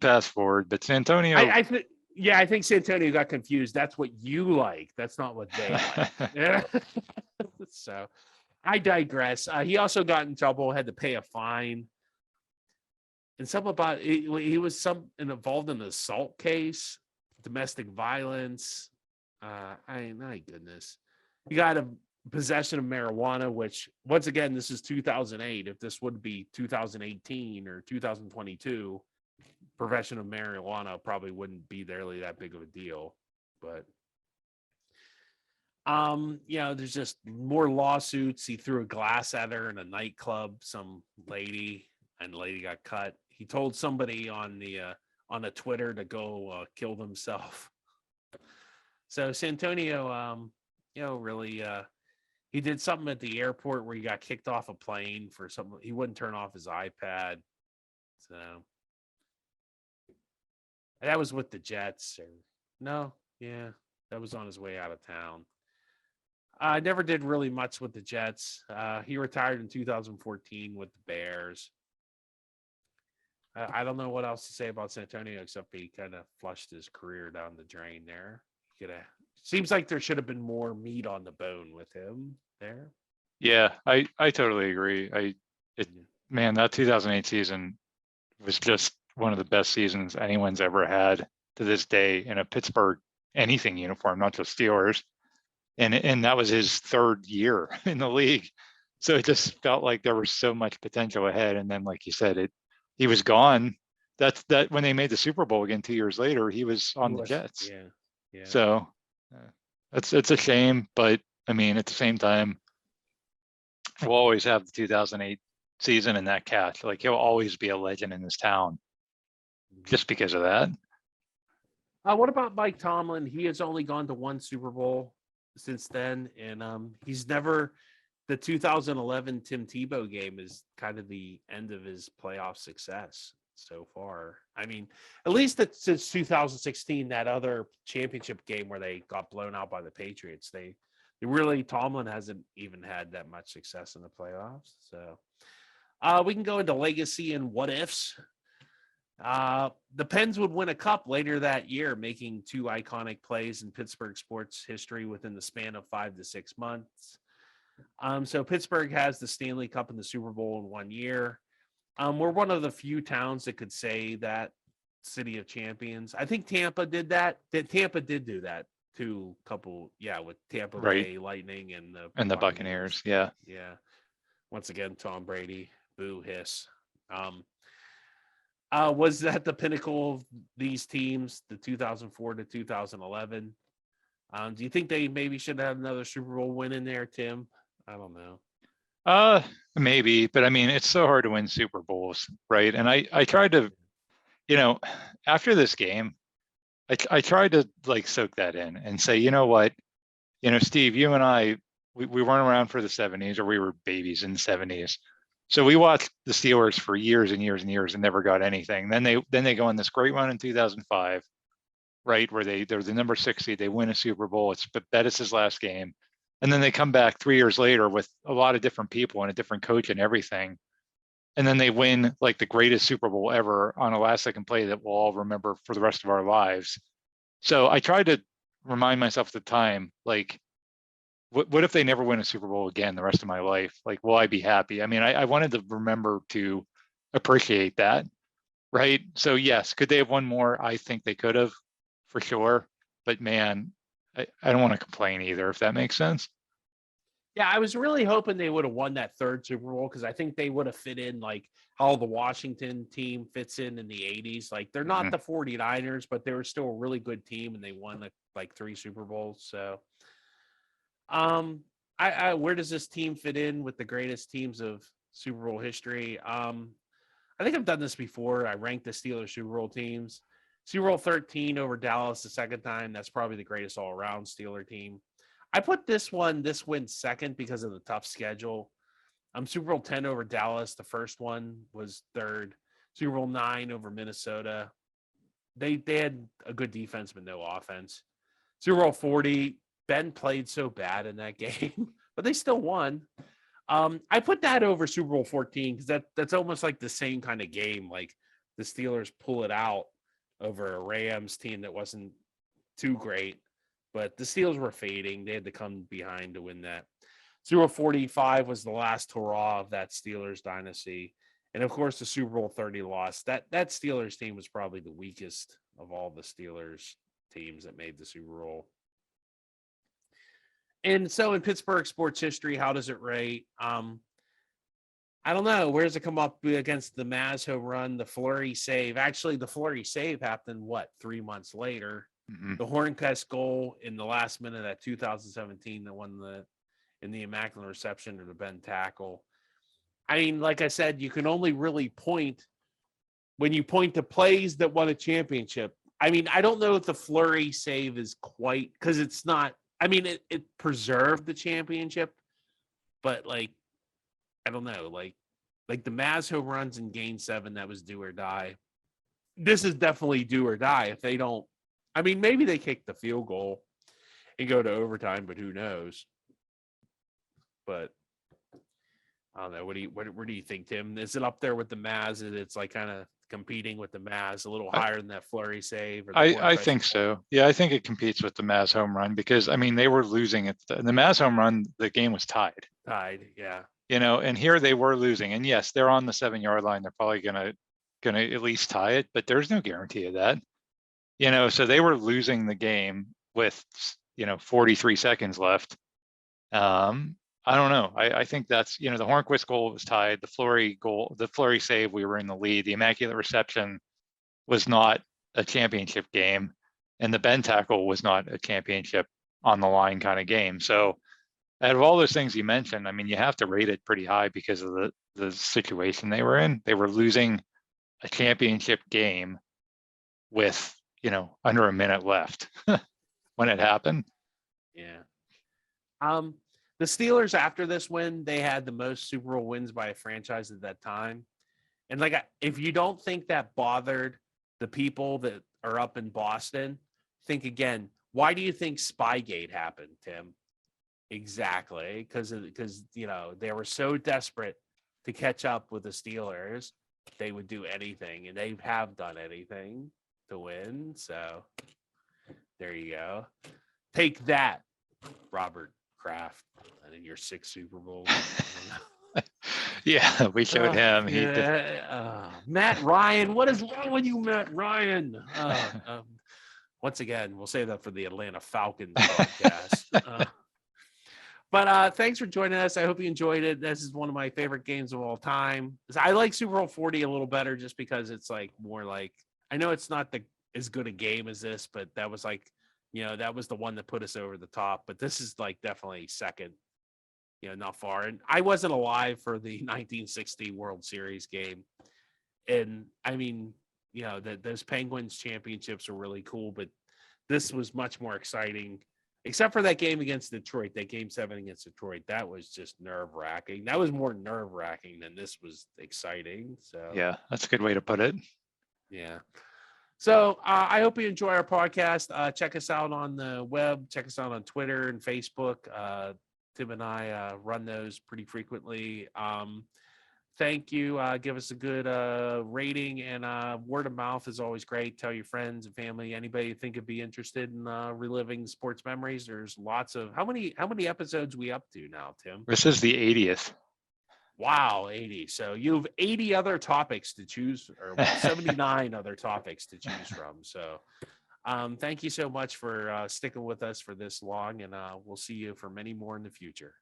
pass forward. But Santonio, I think, yeah, I think Santonio got confused. That's what you like. That's not what they like. Yeah. So I digress. He also got in trouble, had to pay a fine. And something about he was involved in an assault case, domestic violence. My goodness. He got a possession of marijuana, which once again, this is 2008. If this would be 2018 or 2022, possession of marijuana probably wouldn't be really that big of a deal. But there's just more lawsuits. He threw a glass at her in a nightclub, some lady, and the lady got cut. He told somebody on a Twitter to go kill themselves. So Santonio, really, he did something at the airport where he got kicked off a plane for something. He wouldn't turn off his iPad. So that was with the Jets. That was on his way out of town. I never did really much with the Jets. He retired in 2014 with the Bears. I don't know what else to say about Santonio except he kind of flushed his career down the drain there. Seems like there should have been more meat on the bone with him there. yeah, I totally agree. Man, that 2008 season was just one of the best seasons anyone's ever had to this day in a Pittsburgh anything uniform, not just Steelers. And that was his third year in the league. So it just felt like there was so much potential ahead. And then, like you said, he was gone. That when they made the Super Bowl again 2 years later, he was on the Jets. Yeah. So it's a shame, but I mean, at the same time, we'll always have the 2008 season and that catch. Like he'll always be a legend in this town, just because of that. What about Mike Tomlin? He has only gone to one Super Bowl since then, and he's never. The 2011 Tim Tebow game is kind of the end of his playoff success so far. I mean, at least since 2016, that other championship game where they got blown out by the Patriots, they really, Tomlin hasn't even had that much success in the playoffs. So we can go into legacy and what ifs. The Pens would win a cup later that year, making two iconic plays in Pittsburgh sports history within the span of 5 to 6 months. So Pittsburgh has the Stanley Cup and the Super Bowl in 1 year. We're one of the few towns that could say that City of Champions. I think Tampa did that. Tampa did do that too. With Tampa Bay Lightning and the Buccaneers. Yeah. Once again, Tom Brady, boo hiss. Was that the pinnacle of these teams, the 2004 to 2011? Do you think they maybe should have another Super Bowl win in there, Tim? I don't know. Maybe, but I mean, it's so hard to win Super Bowls, right? And I tried to, after this game, I tried to like soak that in and say, you know what, Steve, you and I, we weren't around for the 70s, or we were babies in the 70s. So we watched the Steelers for years and years and years and never got anything. Then they go on this great run in 2005, right, where they're the number 6 seed. They win a Super Bowl. It's Bettis' last game. And then they come back 3 years later with a lot of different people and a different coach and everything. And then they win like the greatest Super Bowl ever on a last-second play that we'll all remember for the rest of our lives. So I tried to remind myself at the time, like, what if they never win a Super Bowl again the rest of my life? Like, will I be happy? I mean, I wanted to remember to appreciate that, right? So yes, could they have won more? I think they could have, for sure. But man, I don't want to complain either, if that makes sense. Yeah, I was really hoping they would have won that third Super Bowl because I think they would have fit in like how the Washington team fits in the 80s. Like they're not the 49ers, but they were still a really good team and they won like 3 Super Bowls. So where does this team fit in with the greatest teams of Super Bowl history? I think I've done this before. I ranked the Steelers Super Bowl teams. Super Bowl 13 over Dallas the second time. That's probably the greatest all-around Steeler team. I put this win second because of the tough schedule. Super Bowl 10 over Dallas. The first one was third. Super Bowl 9 over Minnesota. They had a good defense, but no offense. Super Bowl 40. Ben played so bad in that game, but they still won. I put that over Super Bowl 14 because that's almost like the same kind of game. Like the Steelers pull it out over a Rams team that wasn't too great, but the Steelers were fading. They had to come behind to win that. Super Bowl 45 was the last hurrah of that Steelers dynasty. And of course, the Super Bowl 30 loss. That Steelers team was probably the weakest of all the Steelers teams that made the Super Bowl. And so in Pittsburgh sports history, how does it rate? I don't know. Where does it come up against the Maz home run, the Fleury save? Actually, the Fleury save happened, 3 months later? Mhm. The Hornquist goal in the last minute of 2017 that won in the Immaculate Reception or the bend tackle. I mean, like I said, you can only really point when you point to plays that won a championship. I mean, I don't know if the Fleury save is quite, because it's not, I mean, it preserved the championship, but like, I don't know, like the Maz home runs in Game 7, that was do or die. This is definitely do or die if they don't. I mean, maybe they kick the field goal and go to overtime, but who knows? But I don't know. Where do you think, Tim? Is it up there with the Maz? It's like kind of competing with the Maz a little higher than that Fleury save? Or the I think so. Yeah, I think it competes with the Maz home run because I mean they were losing it. The Maz home run, the game was tied. Tied, yeah. And here they were losing. And yes, they're on the 7-yard line. They're probably gonna at least tie it, but there's no guarantee of that. So they were losing the game with 43 seconds left. I don't know. I think that's, the Hornquist goal was tied. The Fleury save, we were in the lead. The Immaculate Reception was not a championship game. And the bend tackle was not a championship on the line kind of game. So out of all those things you mentioned, I mean, you have to rate it pretty high because of the situation they were in. They were losing a championship game with, under a minute left when it happened. Yeah. The Steelers, after this win, they had the most Super Bowl wins by a franchise at that time. And if you don't think that bothered the people that are up in Boston, think again. Why do you think Spygate happened, Tim? Exactly, because they were so desperate to catch up with the Steelers, they would do anything, and they have done anything to win. So there you go. Take that, Robert Kraft, and in your 6th Super Bowl. Yeah, we showed him. Matt Ryan. What is wrong with you, Matt Ryan? Once again, we'll save that for the Atlanta Falcons podcast. But thanks for joining us. I hope you enjoyed it. This is one of my favorite games of all time. I like Super Bowl 40 a little better just because it's like more like, I know it's not as good a game as this, but that was like, that was the one that put us over the top. But this is like definitely second, not far. And I wasn't alive for the 1960 World Series game. And I mean, those Penguins championships are really cool, but this was much more exciting. Except for that game against Detroit, that Game 7 against Detroit, that was just nerve-wracking. That was more nerve-wracking than this was exciting. So yeah, that's a good way to put it. Yeah. So I hope you enjoy our podcast. Check us out on the web. Check us out on Twitter and Facebook. Tim and I run those pretty frequently. Thank you. Give us a good rating, and word of mouth is always great. Tell your friends and family, anybody you think would be interested in reliving sports memories. There's lots of how many episodes we up to now, Tim? This is the 80th. Wow, 80. So you have 80 other topics to choose, or 79 other topics to choose from. So thank you so much for sticking with us for this long, and we'll see you for many more in the future.